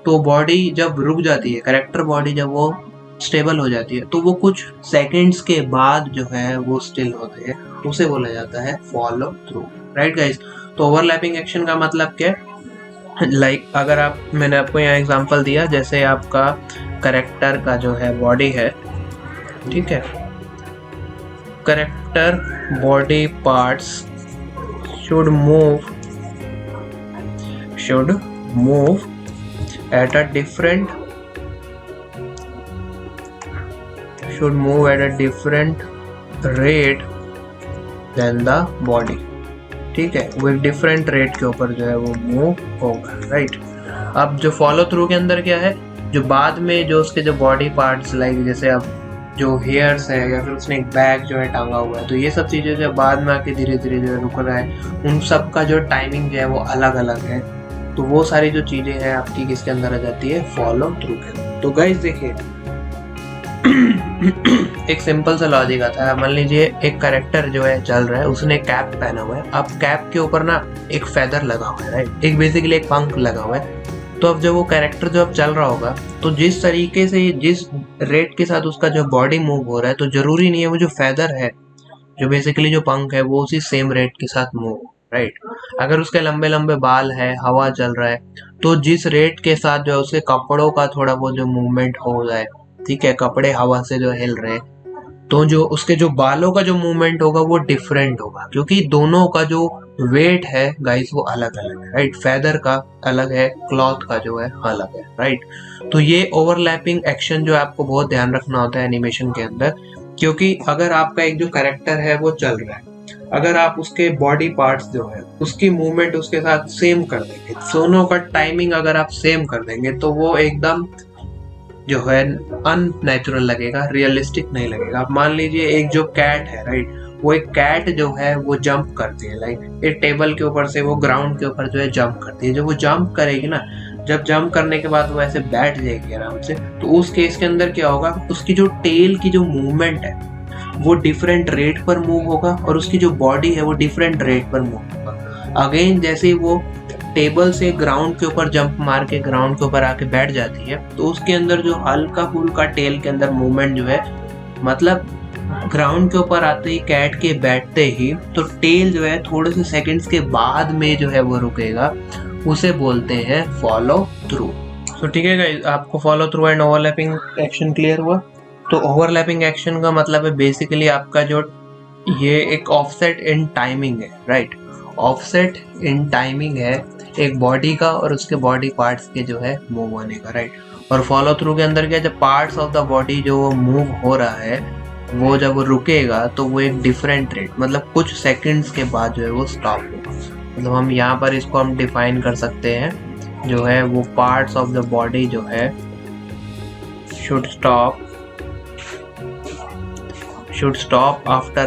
तो बॉडी जब रुक जाती है, कैरेक्टर बॉडी जब वो स्टेबल हो जाती है, तो वो कुछ सेकंड्स के बाद जो है वो स्टिल होते हैं, उसे बोला जाता है फॉलो थ्रू, राइट गाइस। तो ओवरलैपिंग एक्शन का मतलब क्या है, लाइक अगर आप, मैंने आपको यहाँ एग्जांपल दिया, जैसे आपका कैरेक्टर का जो है बॉडी है, ठीक है, character body parts should move at a different rate than the body, ठीक है, वो एक डिफरेंट रेट के ऊपर जो है वो मूव होगा, राइट। अब जो फॉलो थ्रू के अंदर क्या है, जो बाद में जो उसके जो बॉडी पार्ट्स, लाइक जैसे अब जो हेयर्स है या फिर उसने एक बैग जो है टांगा हुआ है, तो ये सब चीजें जो बाद में आके धीरे धीरे जो है रुक रहा है, उन सब का जो टाइमिंग जो है वो अलग अलग है। तो वो सारी जो चीजें हैं आपकी किसके अंदर आ जाती है, फॉलो थ्रू के अंदर। तो गाइस देखिए एक सिंपल सा लॉजिक आता है। मान लीजिए एक कैरेक्टर जो है चल रहा है, उसने कैप पहना हुआ है, अब कैप के ऊपर ना एक फेदर लगा हुआ है, राइट, एक बेसिकली एक पंख लगा हुआ है। तो अब जब वो कैरेक्टर जो अब चल रहा होगा, तो जिस तरीके से, जिस रेट के साथ उसका जो बॉडी मूव हो रहा है, तो जरूरी नहीं है वो जो फेदर है, जो बेसिकली जो पंख है, वो उसी सेम रेट के साथ मूव, राइट। अगर उसके लंबे लंबे बाल है, हवा चल रहा है, तो जिस रेट के साथ जो है उसके कपड़ों का थोड़ा बहुत जो मूवमेंट हो जाए, ठीक है, कपड़े हवा से जो हिल रहे हैं, तो जो उसके जो बालों का जो मूवमेंट होगा वो डिफरेंट होगा, क्योंकि दोनों का जो वेट है गाइस वो अलग अलग है, राइट। फेदर का अलग है, क्लॉथ का जो है अलग है, राइट। तो ये ओवरलैपिंग एक्शन जो आपको बहुत ध्यान रखना होता है एनिमेशन के अंदर, क्योंकि अगर आपका एक जो कैरेक्टर है वो चल रहा है, अगर आप उसके बॉडी पार्ट्स जो है उसकी मूवमेंट उसके साथ सेम कर देंगे, दोनों का टाइमिंग अगर आप सेम कर देंगे, तो वो एकदम जो है अननेचुरल लगेगा, रियलिस्टिक नहीं लगेगा। आप मान लीजिए एक जो कैट है, राइट, वो एक कैट जो है वो जंप करती है, लाइक एक टेबल के ऊपर से वो ग्राउंड के ऊपर जो है जंप करती है। जब वो जंप करेगी ना, जब जंप करने के बाद वो ऐसे बैठ जाएगी आराम से, तो उस केस के अंदर क्या होगा, उसकी जो टेल की जो मूवमेंट है वो डिफरेंट रेट पर मूव होगा और उसकी जो बॉडी है वो डिफरेंट रेट पर मूव होगा। अगेन जैसे ही वो टेबल से ग्राउंड के ऊपर जंप मार के ग्राउंड के ऊपर आके बैठ जाती है, तो उसके अंदर जो हल्का फुल्का टेल के अंदर मूवमेंट जो है, मतलब ग्राउंड के ऊपर आते ही कैट के बैठते ही तो टेल जो है थोड़े से सेकंड्स के बाद में जो है वो रुकेगा, उसे बोलते हैं फॉलो थ्रू। तो ठीक है गाइस, आपको follow through and overlapping action clear हुआ। तो ओवरलैपिंग एक्शन का मतलब है बेसिकली आपका जो ये एक ऑफसेट इन टाइमिंग है, राइट। ऑफसेट इन टाइमिंग है एक बॉडी का और उसके बॉडी पार्ट्स के जो है मूव होने का, राइट। और फॉलो थ्रू के अंदर क्या, जब पार्ट्स ऑफ द बॉडी जो मूव हो रहा है वो जब वो रुकेगा तो वो एक डिफरेंट रेट, मतलब कुछ सेकंड्स के बाद जो है वो स्टॉप होगा। मतलब हम यहाँ पर इसको हम डिफाइन कर सकते हैं, जो है वो पार्ट्स ऑफ द बॉडी जो है should stop after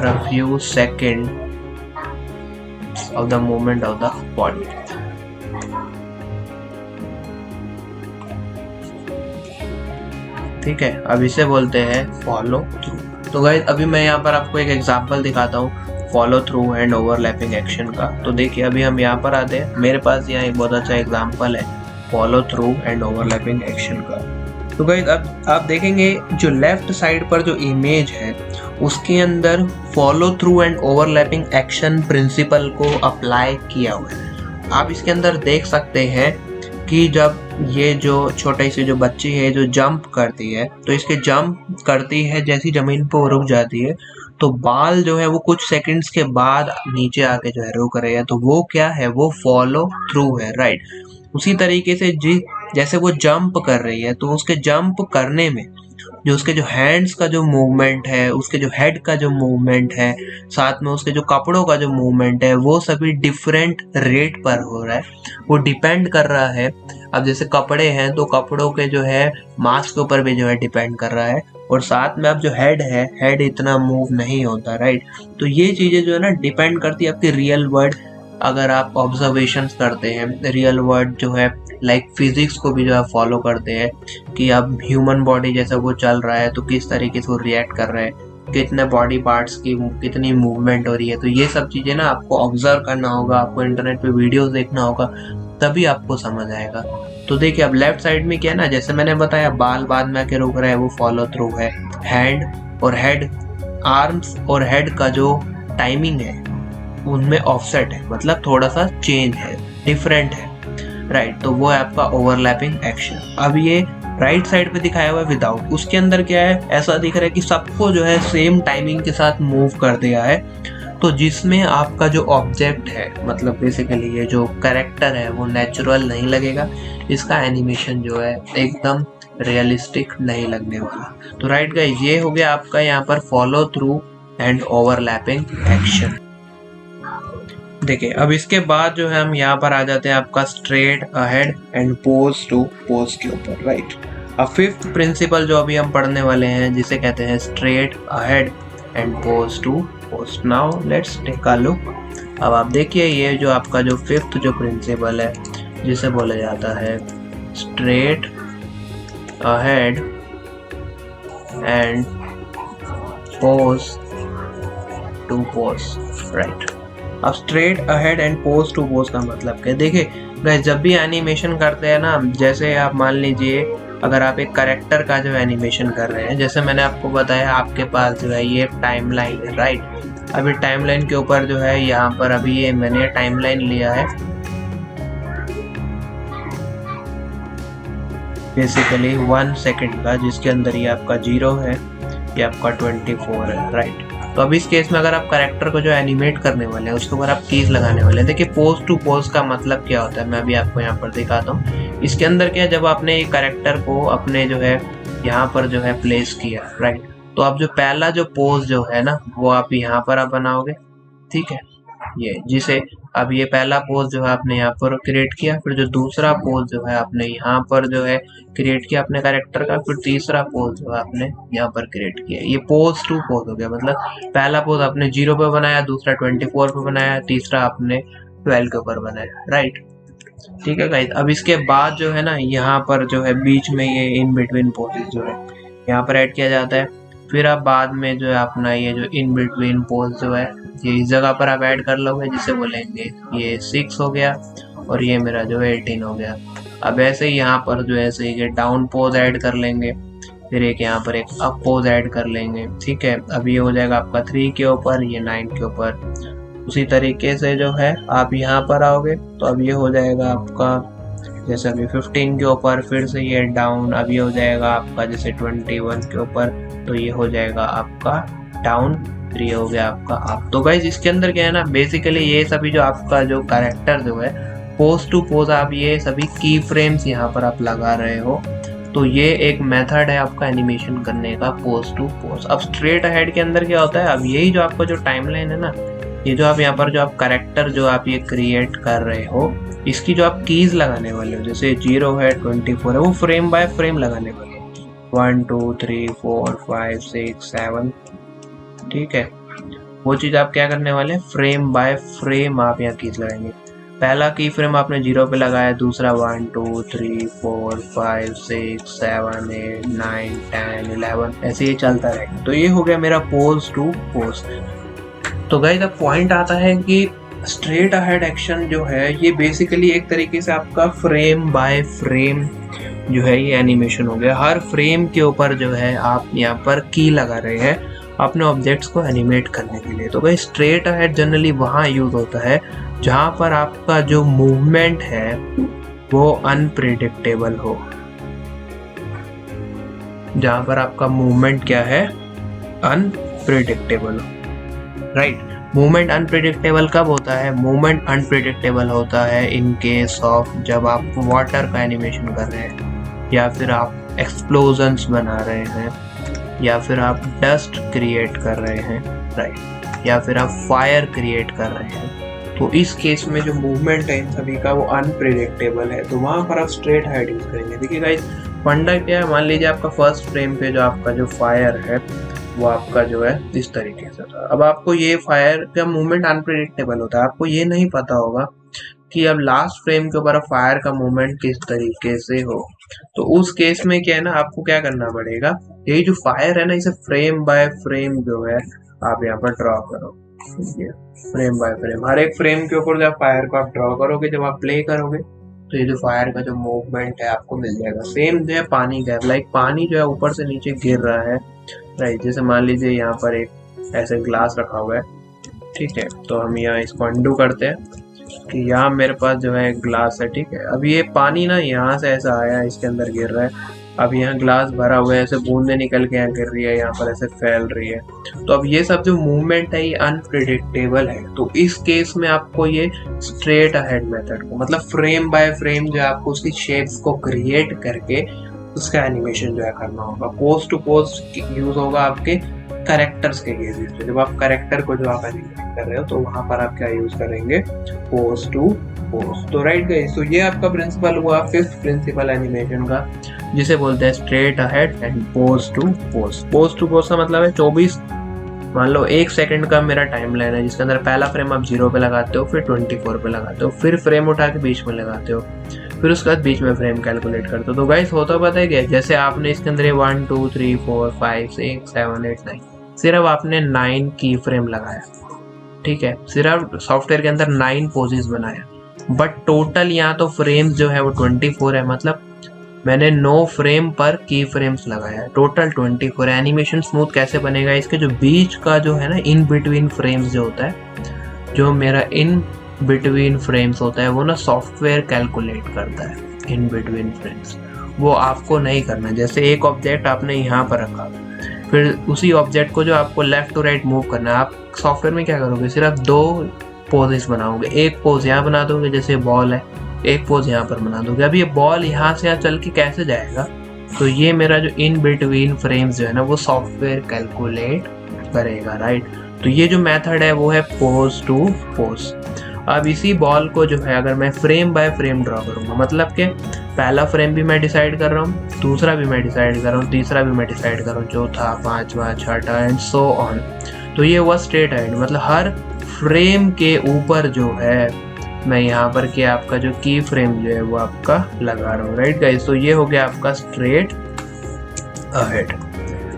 a few seconds of the movement of the body. ठीक है, अब इसे बोलते हैं फॉलो थ्रू। तो गाइस अभी मैं यहाँ पर आपको एक एग्जांपल दिखाता हूँ follow through and overlapping action का। तो देखिए अभी हम यहाँ पर आते हैं, मेरे पास यहाँ एक बहुत अच्छा एग्जांपल है follow through and overlapping action का। तो गाइस अब आप देखेंगे जो लेफ्ट साइड पर जो इमेज है उसके अंदर follow through and overlapping action principle को अप्लाई किया हुआ है। आप इसके अंदर देख सकते हैं कि जब ये जो छोटी सी जो बच्ची है जो जंप करती है, तो इसके जंप करती है जैसी जमीन पर वो रुक जाती है, तो बाल जो है वो कुछ सेकंड्स के बाद नीचे आके जो है रुक रहे हैं, तो वो क्या है, वो फॉलो थ्रू है, राइट। उसी तरीके से जैसे वो जंप कर रही है, तो उसके जंप करने में जो उसके जो हैंड्स का जो मूवमेंट है, उसके जो हेड का जो मूवमेंट है, साथ में उसके जो कपड़ों का जो मूवमेंट है, वो सभी डिफरेंट रेट पर हो रहा है। वो डिपेंड कर रहा है, अब जैसे कपड़े हैं तो कपड़ों के जो है मास के ऊपर भी जो है डिपेंड कर रहा है, और साथ में अब जो हेड है, हेड इतना मूव नहीं होता, राइट। तो ये चीजें जो है ना डिपेंड करती है आपकी रियल वर्ल्ड, अगर आप ऑब्जर्वेशंस करते हैं रियल वर्ल्ड जो है, लाइक फिजिक्स को भी जो है फॉलो करते हैं कि अब ह्यूमन बॉडी जैसा वो चल रहा है तो किस तरीके से वो रिएक्ट कर रहे हैं, कितने बॉडी पार्ट्स की कितनी मूवमेंट हो रही है, तो ये सब चीजें ना आपको ऑब्जर्व करना होगा, आपको इंटरनेट पे वीडियोस देखना होगा, तभी आपको समझ आएगा। तो देखिए अब लेफ्ट साइड में क्या है ना, जैसे मैंने बताया बाल बाद में आके रुक रहा है, वो फॉलो थ्रू है। हैंड और हेड, आर्म्स और हेड का जो टाइमिंग है उनमें ऑफसेट है, मतलब थोड़ा सा चेंज है, डिफरेंट है, राइट। तो वो है आपका ओवरलैपिंग एक्शन। अब ये राइट साइड पे दिखाया हुआ है विदाउट, उसके अंदर क्या है, ऐसा दिख रहा है कि सबको जो है सेम टाइमिंग के साथ मूव कर दिया है, तो जिसमें आपका जो ऑब्जेक्ट है, मतलब बेसिकली ये जो कैरेक्टर है वो नेचुरल नहीं लगेगा, इसका एनिमेशन जो है एकदम रियलिस्टिक नहीं लगने वाला। तो राइट गाइस, ये हो गया आपका यहाँ पर follow through and overlapping action. देखिए अब इसके बाद जो है हम यहाँ पर आ जाते हैं आपका straight ahead and pose to pose के ऊपर, राइट। अब फिफ्थ प्रिंसिपल जो अभी हम पढ़ने वाले हैं जिसे कहते हैं straight ahead and pose to pose. Now let's take a look. अब आप देखिए ये जो आपका जो फिफ्थ जो प्रिंसिपल है जिसे बोला जाता है straight ahead and pose to pose, right. अब straight ahead and pose to pose का मतलब क्या है, देखिए गाइस जब भी एनिमेशन करते हैं ना, जैसे आप मान लीजिए अगर आप एक कैरेक्टर का जो एनिमेशन कर रहे हैं, जैसे मैंने आपको बताया आपके पास जो है ये टाइमलाइन है, राइट। अभी टाइमलाइन के ऊपर जो है यहाँ पर अभी ये मैंने टाइमलाइन लिया है बेसिकली 1 सेकंड का, जिसके अंदर ये आपका 0 है, ये आपका 24 है, राइट। तो अब इस केस में अगर आप कैरेक्टर को जो एनिमेट करने वाले हैं उसके ऊपर आप कीज लगाने वाले हैं। देखिए पोज टू पोज का मतलब क्या होता है, मैं अभी आपको यहाँ पर दिखाता हूँ। इसके अंदर क्या है, जब आपने एक कैरेक्टर को अपने जो है यहाँ पर जो है प्लेस किया, राइट, तो अब जो पहला जो पोज जो है ना वो आप यहाँ पर आप बनाओगे, ठीक है। ये जिसे अब ये पहला पोज जो है आपने यहाँ पर क्रिएट किया, फिर जो दूसरा पोज जो है आपने यहाँ पर जो है क्रिएट किया अपने कैरेक्टर का, फिर तीसरा पोज जो है आपने यहाँ पर क्रिएट किया। ये पोज टू पोज हो गया, मतलब पहला पोज आपने 0 पे बनाया, दूसरा 24 पे बनाया, तीसरा आपने 12 के ऊपर बनाया, राइट। ठीक है गाइस, अब इसके बाद जो है ना यहाँ पर जो है बीच में ये इन बिटवीन पोजेस जो है यहाँ पर ऐड किया जाता है। फिर आप बाद में जो है अपना ये जो इन बिटवीन पोज जो है ये इस जगह पर आप ऐड कर लोगे, जिसे बोलेंगे ये 6 हो गया और ये मेरा जो है 18 हो गया। अब ऐसे ही यहाँ पर जो है ऐसे ही डाउन पोज ऐड कर लेंगे, फिर एक यहाँ पर एक अप पोज ऐड कर लेंगे, ठीक है। अब ये हो जाएगा आपका 3 के ऊपर, ये 9 के ऊपर। उसी तरीके से जो है आप यहाँ पर आओगे तो अब ये हो जाएगा आपका जैसे अभी 15 के ऊपर, फिर से ये डाउन, अब ये हो जाएगा आपका जैसे 21 के ऊपर, तो ये हो जाएगा आपका डाउन, फिर ये हो गया आपका अप। तो गाइस इसके अंदर क्या है ना, बेसिकली ये सभी जो आपका जो कैरेक्टर जो है पोज टू पोज आप ये सभी की फ्रेम्स यहाँ पर आप लगा रहे हो, तो ये एक मेथड है आपका एनिमेशन करने का पोज टू पोज। अब स्ट्रेट अहेड के अंदर क्या होता है, अब यही जो आपका जो टाइमलाइन है ना, ये जो आप यहाँ पर जो आप कैरेक्टर जो आप ये क्रिएट कर रहे हो, इसकी जो आप कीज लगाने वाले हो, जैसे 0 है 24 है, वो फ्रेम बाय फ्रेम लगाने वाले हो, 1 2 3 4 5 6 7, ठीक है। वो चीज आप क्या करने वाले हैं, फ्रेम बाय फ्रेम आप यहाँ कीज लगाएंगे। पहला की फ्रेम आपने 0 पे लगाया, दूसरा 1 2 3 4 5 6 7 8 9 10 11, ऐसे ये चलता रहेगा। तो ये हो गया मेरा पोज टू पोज। तो गाइस अब पॉइंट आता है कि स्ट्रेट अहेड एक्शन जो है ये बेसिकली एक तरीके से आपका फ्रेम बाय फ्रेम जो है ये एनिमेशन हो गया। हर फ्रेम के ऊपर जो है आप यहाँ पर की लगा रहे हैं अपने ऑब्जेक्ट्स को एनिमेट करने के लिए। तो गाइस स्ट्रेट अहेड जनरली वहाँ यूज होता है जहाँ पर आपका जो मूवमेंट है वो अनप्रिडिक्टेबल हो, जहां पर आपका मूवमेंट क्या है, अनप्रिडिक्टेबल हो, राइट। मूवमेंट अनप्रिडिक्टेबल कब होता है? मूवमेंट अनप्रिडिक्टेबल होता है इन केस ऑफ जब आप वाटर का एनिमेशन कर रहे हैं, या फिर आप एक्सप्लोजन्स बना रहे हैं, या फिर आप डस्ट क्रिएट कर रहे हैं, राइट, या फिर आप फायर क्रिएट कर रहे हैं। तो इस केस में जो मूवमेंट है इन सभी का वो अनप्रिडिक्टेबल है, तो वहां पर आप स्ट्रेट हाइड यूज करेंगे। देखिए गाइस, फंडा क्या है, मान लीजिए आपका फर्स्ट फ्रेम पे जो आपका जो फायर है वो आपका जो है इस तरीके से था। अब आपको ये फायर का मूवमेंट अनप्रिडिक्टेबल होता है, आपको ये नहीं पता होगा कि अब लास्ट फ्रेम के ऊपर फायर का मूवमेंट किस तरीके से हो। तो उस केस में क्या है ना, आपको क्या करना पड़ेगा, यही जो फायर है ना, इसे फ्रेम बाय फ्रेम जो है आप यहाँ पर ड्रॉ करो, फ्रेम बाय फ्रेम। हर एक फ्रेम के ऊपर जब फायर को आप ड्रॉ करोगे, जब आप प्ले करोगे, तो ये जो फायर का जो मूवमेंट है आपको मिल जाएगा। सेम जो है पानी का, लाइक पानी जो है ऊपर से नीचे गिर रहा है, राइट। जैसे मान लीजिए यहाँ पर एक ऐसे ग्लास रखा हुआ है, ठीक है, तो हम यहाँ इसको अंडू करते हैं कि यहाँ मेरे पास जो है एक ग्लास है, ठीक है। अब ये पानी ना यहाँ से ऐसा आया, इसके अंदर गिर रहा है, अब यहाँ ग्लास भरा हुआ है, ऐसे बूंदे निकल के यहाँ गिर रही है, यहाँ पर ऐसे फैल रही है। तो अब ये सब जो मूवमेंट है ये अनप्रिडिक्टेबल है, तो इस केस में आपको ये स्ट्रेट अहेड मेथड को, मतलब फ्रेम बाय फ्रेम जो है आपको उसकी शेप्स को क्रिएट करके उसका एनिमेशन जो है करना होगा। पोज टू पोज यूज होगा आपके करेक्टर्स के केसेस पे। जब आप करेक्टर को जो आप एनिमेट कर रहे हो तो वहां पर आप क्या यूज करेंगे, पोज टू पोज। तो राइट गाइस, तो ये आपका प्रिंसिपल हुआ फिफ्थ प्रिंसिपल एनिमेशन का, जिसे बोलते हैं straight ahead and pose to pose. Pose to pose का मतलब है 24, मान लो 1 सेकंड का मेरा टाइम लाइन है, जिसके अंदर पहला फ्रेम आप 0 पे लगाते हो, फिर 24 पे लगाते हो, फिर फ्रेम उठा के बीच में लगाते हो, फिर उसके बाद बीच में फ्रेम कैलकुलेट करते हो। तो गाइस होता पता है क्या, जैसे आपने इसके अंदर 1 2 3 4 5 6 7 8 9, सिर्फ आपने 9 की फ्रेम लगाया, ठीक है, सिर्फ सॉफ्टवेयर के अंदर 9 पोजेस बनाया, बट टोटल यहाँ तो फ्रेम्स जो है वो 24 है, मतलब मैंने 9 फ्रेम पर की फ्रेम्स लगाया, टोटल 24। एनिमेशन स्मूथ कैसे बनेगा, इसके जो बीच का जो है ना इन बिटवीन फ्रेम्स जो होता है, जो मेरा इन बिटवीन फ्रेम्स होता है वो ना सॉफ्टवेयर कैलकुलेट करता है इन बिटवीन फ्रेम्स, वो आपको नहीं करना। जैसे एक ऑब्जेक्ट आपने यहाँ पर रखा, फिर उसी ऑब्जेक्ट को जो आपको लेफ्ट टू राइट मूव करना है, आप सॉफ्टवेयर में क्या करोगे, सिर्फ 2 पोजेस बनाओगे। एक पोज यहाँ बना दोगे, जैसे बॉल है, एक पोज यहाँ पर बना दोगे। अब ये बॉल यहाँ से यहाँ चल के कैसे जाएगा, तो ये मेरा जो इन बिटवीन फ्रेम्स जो है ना वो सॉफ्टवेयर कैलकुलेट करेगा, राइट। तो ये जो मेथड है वो है पोज टू पोज। अब इसी बॉल को जो है अगर मैं फ्रेम बाय फ्रेम ड्रॉ करूंगा, मतलब कि पहला फ्रेम भी मैं डिसाइड कर रहा हूँ, दूसरा भी मैं डिसाइड कर रहा हूँ, तीसरा भी मैं डिसाइड कर रहा हूँ, चौथा, पांचवा, छठा एंड सो ऑन। तो ये हुआ स्ट्रेट अहेड, मतलब हर फ्रेम के ऊपर जो है मैं यहाँ पर के आपका जो की फ्रेम जो है वो आपका लगा रहा हूँ, राइट गाइस। तो ये हो गया आपका स्ट्रेट अहेड,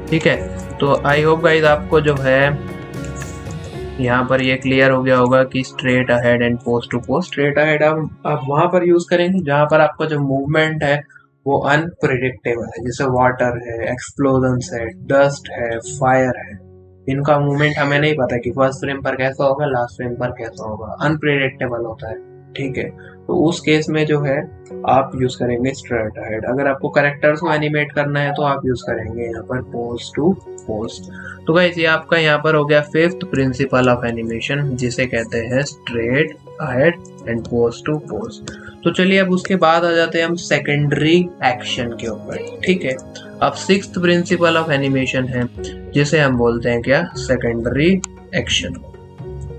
ठीक है। तो आई होप गाइस आपको जो है यहाँ पर ये क्लियर हो गया होगा कि straight ahead and pose to pose. Straight ahead आप वहां पर यूज करेंगे जहां पर आपका जो मूवमेंट है वो अनप्रिडिक्टेबल है, जैसे वाटर है, एक्सप्लोजन्स है, डस्ट है, फायर है। इनका मूवमेंट हमें नहीं पता कि फर्स्ट फ्रेम पर कैसा होगा, लास्ट फ्रेम पर कैसा होगा, अनप्रिडिक्टेबल होता है, ठीक है। तो उस केस में जो है आप यूज करेंगे स्ट्रेट अहेड। अगर आपको कैरेक्टर्स को एनिमेट करना है तो आप यूज करेंगे यहाँ पर पोज टू पोज। तो गाइस ये आपका यहाँ पर हो गया फिफ्थ प्रिंसिपल ऑफ एनिमेशन, जिसे कहते हैं straight ahead and pose to pose. तो चलिए अब उसके बाद आ जाते हैं हम सेकेंडरी एक्शन के ऊपर, ठीक है। अब सिक्स्थ प्रिंसिपल ऑफ एनिमेशन है, जिसे हम बोलते हैं क्या, सेकेंडरी एक्शन,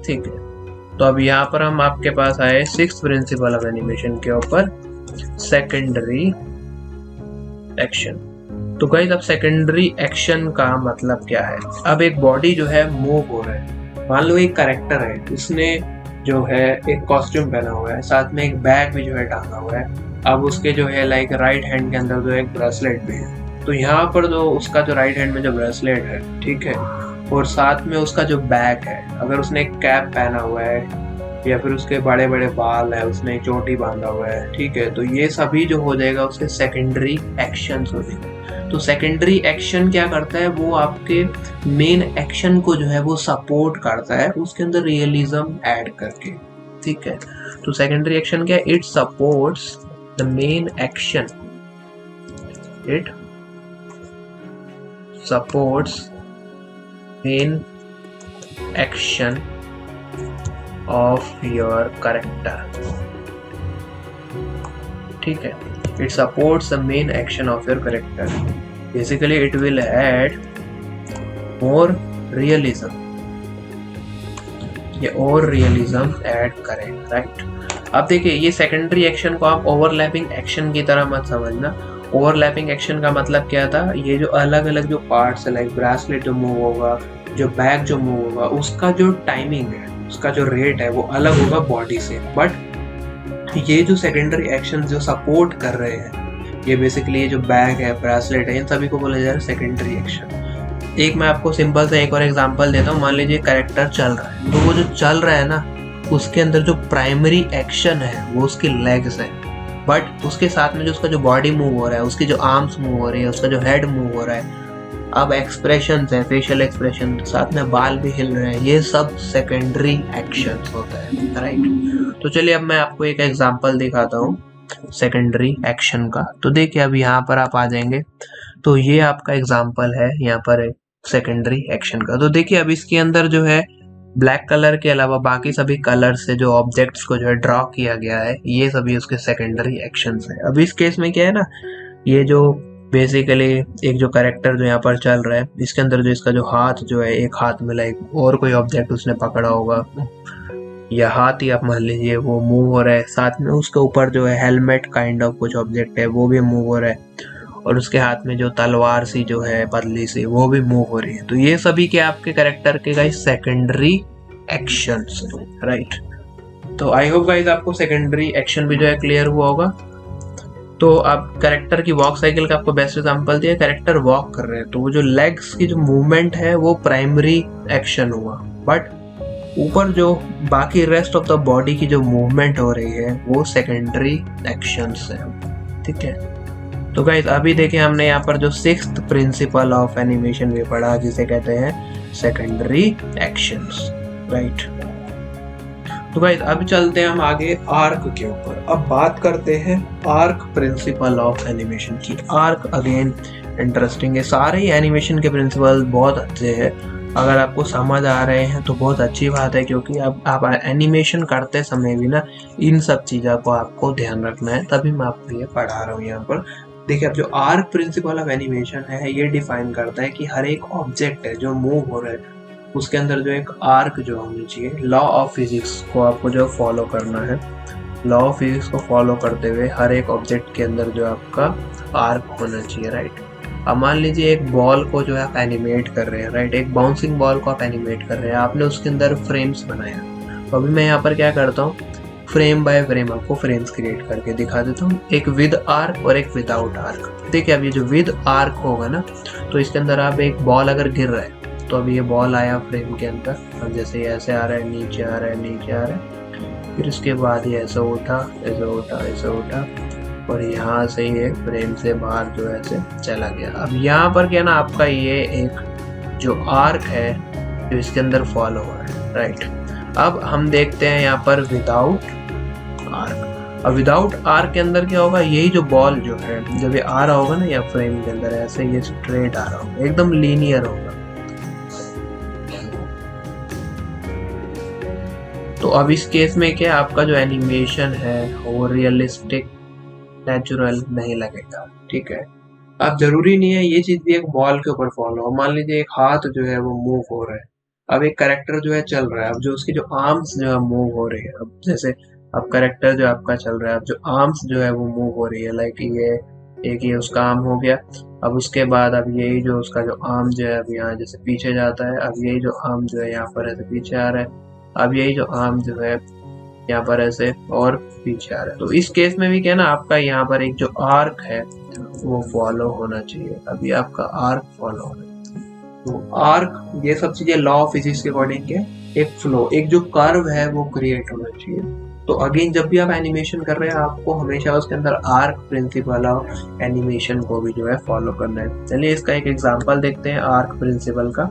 ठीक है। तो अब यहाँ पर हम आपके पास आए सिक्स्थ प्रिंसिपल ऑफ एनिमेशन के ऊपर, सेकेंडरी एक्शन। तो गाइस अब सेकेंडरी एक्शन का मतलब क्या है। अब एक बॉडी जो है मूव हो रहा है, मान लो एक कैरेक्टर है, उसने जो है एक कॉस्ट्यूम पहना हुआ है, साथ में एक बैग भी जो है टांगा हुआ है। अब उसके जो है लाइक राइट हैंड के अंदर जो एक ब्रेसलेट भी है, तो यहाँ पर जो उसका जो राइट हैंड में जो ब्रेसलेट है, ठीक है, और साथ में उसका जो बैग है, अगर उसने एक कैप पहना हुआ है या फिर उसके बड़े बड़े बाल है, उसने चोटी बांधा हुआ है, ठीक है, तो ये सभी जो हो जाएगा उसके सेकेंडरी एक्शंस हो जाएंगे। तो सेकेंडरी एक्शन क्या करता है, वो आपके मेन एक्शन को जो है वो सपोर्ट करता है, उसके अंदर रियलिज्म ऐड करके, ठीक है। तो सेकेंडरी एक्शन क्या है, it supports the main action. It supports main action of your character. ठीक है, it supports the main action of your character. Basically it will add more realism. ये और रियलिज्म ऐड करें, राइट। अब देखिए ये सेकेंडरी एक्शन को आप ओवरलैपिंग एक्शन की तरह मत समझना। ओवरलैपिंग एक्शन का मतलब क्या था, ये जो अलग अलग जो पार्ट्स है, लाइक ब्रेसलेट जो मूव होगा, जो बैग जो मूव होगा, उसका जो टाइमिंग है, उसका जो रेट है वो अलग होगा बॉडी से। बट ये जो सेकेंडरी एक्शन जो सपोर्ट कर रहे हैं, ये बेसिकली ये जो बैग है, ब्रेसलेट है, इन सभी को बोला जा रहा है सेकेंडरी एक्शन। एक मैं आपको सिंपल सा एक और एग्जांपल देता हूँ। मान लीजिए कैरेक्टर चल रहा है, तो वो जो चल रहा है ना, उसके अंदर जो प्राइमरी एक्शन है वो उसकी लेग्स है, बट उसके साथ में जो उसका जो बॉडी मूव हो रहा है, उसकी जो आर्म्स मूव हो रही है, उसका जो हेड मूव हो रहा है, अब एक्सप्रेशन है, फेशियल एक्सप्रेशन, साथ में बाल भी हिल रहे हैं, ये सब सेकेंडरी एक्शन होता है, राइट। तो चलिए अब मैं आपको एक एग्जाम्पल दिखाता हूँ सेकेंडरी एक्शन का। तो देखिए अब यहाँ पर आप आ जाएंगे, तो ये आपका एग्जाम्पल है यहाँ पर सेकेंडरी एक्शन का। तो देखिए अब इसके अंदर जो है ब्लैक कलर के अलावा बाकी सभी कलर से जो ऑब्जेक्ट्स को जो है ड्रॉ किया गया है, ये सभी उसके सेकेंडरी एक्शंस है। अब इस केस में क्या है ना, ये जो बेसिकली एक जो कैरेक्टर जो यहाँ पर चल रहा है, इसके अंदर जो इसका जो हाथ जो है, एक हाथ में लाइक और कोई ऑब्जेक्ट उसने पकड़ा होगा, या हाथ ही आप मान लीजिए वो मूव हो रहा है, साथ में उसके ऊपर जो है हेलमेट काइंड ऑफ कुछ ऑब्जेक्ट है वो भी मूव हो रहा है, और उसके हाथ में जो तलवार सी जो है पतली सी वो भी मूव हो रही है। तो ये सभी के आपके कैरेक्टर के गाइस सेकेंडरी एक्शंस, राइट। तो आई होप गाइस आपको सेकेंडरी एक्शन भी जो है क्लियर हुआ होगा। तो आप कैरेक्टर की वॉक साइकिल का आपको बेस्ट एग्जांपल दिया, कैरेक्टर वॉक कर रहे हैं तो वो जो लेग्स की जो मूवमेंट है वो प्राइमरी एक्शन हुआ, बट ऊपर जो बाकी रेस्ट ऑफ द बॉडी की जो मूवमेंट हो रही है वो सेकेंडरी एक्शंस है, ठीक है। तो गाइस अभी देखिए हमने यहाँ पर जो 6th प्रिंसिपल ऑफ एनिमेशन भी पढ़ा, जिसे कहते हैं सेकेंडरी एक्शंस, राइट। तो गाइस अब चलते हैं हम आगे आर्क के ऊपर। अब बात करते हैं आर्क प्रिंसिपल ऑफ एनिमेशन की। आर्क अगेन इंटरेस्टिंग है, सारे ही एनिमेशन के प्रिंसिपल बहुत अच्छे हैं। अगर आपको समझ आ रहे हैं तो बहुत अच्छी बात है, क्योंकि अब आप एनिमेशन करते समय भी ना इन सब चीज़ों को आपको ध्यान रखना है, तभी मैं आपको ये पढ़ा रहा हूँ यहाँ पर। देखिए अब जो आर्क प्रिंसिपल ऑफ एनिमेशन है ये डिफाइन करता है कि हर एक ऑब्जेक्ट है जो मूव हो रहा है उसके अंदर जो एक आर्क जो होनी चाहिए। लॉ ऑफ फिजिक्स को आपको जो फॉलो करना है, लॉ ऑफ फिजिक्स को फॉलो करते हुए हर एक ऑब्जेक्ट के अंदर जो आपका आर्क होना चाहिए, राइट। अब मान लीजिए एक बॉल को जो है आप एनिमेट कर रहे हैं, राइट, एक बाउंसिंग बॉल को आप एनिमेट कर रहे हैं, आपने उसके अंदर फ्रेम्स बनाया। तो अभी मैं यहाँ पर क्या करता हूँ, फ्रेम बाय फ्रेम आपको फ्रेम्स क्रिएट करके दिखा देता हूँ, एक विद आर्क और एक विदाउट आर्क। देखिए अब ये जो विद आर्क होगा ना, तो इसके अंदर आप एक बॉल अगर गिर रहा है तो अभी ये बॉल आया फ्रेम के अंदर, अब जैसे ये ऐसे आ रहा है, नीचे आ रहा है, नीचे आ रहा है, फिर उसके बाद ये ऐसे उठा, ऐसे उठा, ऐसे उठा, और यहाँ से ये फ्रेम से बाहर जो है ऐसे चला गया। अब यहाँ पर क्या ना, आपका ये एक जो आर्क है जो इसके अंदर फॉलो हो रहा है, राइट। अब हम देखते हैं यहाँ पर विदाउट आर्क। अब विदाउट आर्क के अंदर क्या होगा, यही जो बॉल जो है जब ये आ रहा होगा ना या फ्रेम के अंदर ऐसे ये स्ट्रेट आ रहा होगा, एकदम लीनियर होगा। तो अब इस केस में क्या आपका जो एनिमेशन है वो रियलिस्टिक नेचुरल नहीं लगेगा, ठीक है। अब जरूरी नहीं है ये चीज भी एक बॉल के ऊपर फॉलो हो। मान लीजिए एक हाथ जो है वो मूव हो रहा है, अब एक कैरेक्टर जो है चल रहा है, अब जो उसकी जो आर्म्स जो है मूव हो रही है, अब जैसे अब कैरेक्टर जो आपका चल रहा है, अब जो आर्म्स जो है वो मूव हो रही है, लाइक ये एक ये उसका आर्म हो गया, अब उसके बाद अब यही जो उसका जो आर्म जो है अब यहाँ जैसे पीछे जाता है, अब यही जो आर्म जो है यहाँ पर ऐसे पीछे आ रहा है, अब यही जो आर्म जो है यहाँ पर ऐसे और पीछे आ रहा है। तो इस केस में भी क्या ना, आपका यहाँ पर एक जो आर्क है वो फॉलो होना चाहिए, अभी आपका आर्क फॉलो होना चाहिए। तो आर्क ये सब चीजें लॉ ऑफ फिजिक्स के अकॉर्डिंग के एक फ्लो, एक जो कर्व है वो क्रिएट होना चाहिए। तो अगेन जब भी आप एनिमेशन कर रहे हैं आपको हमेशा उसके अंदर आर्क प्रिंसिपल ऑफ एनिमेशन को भी जो है फॉलो करना है। चलिए इसका एक एग्जांपल देखते हैं आर्क प्रिंसिपल का।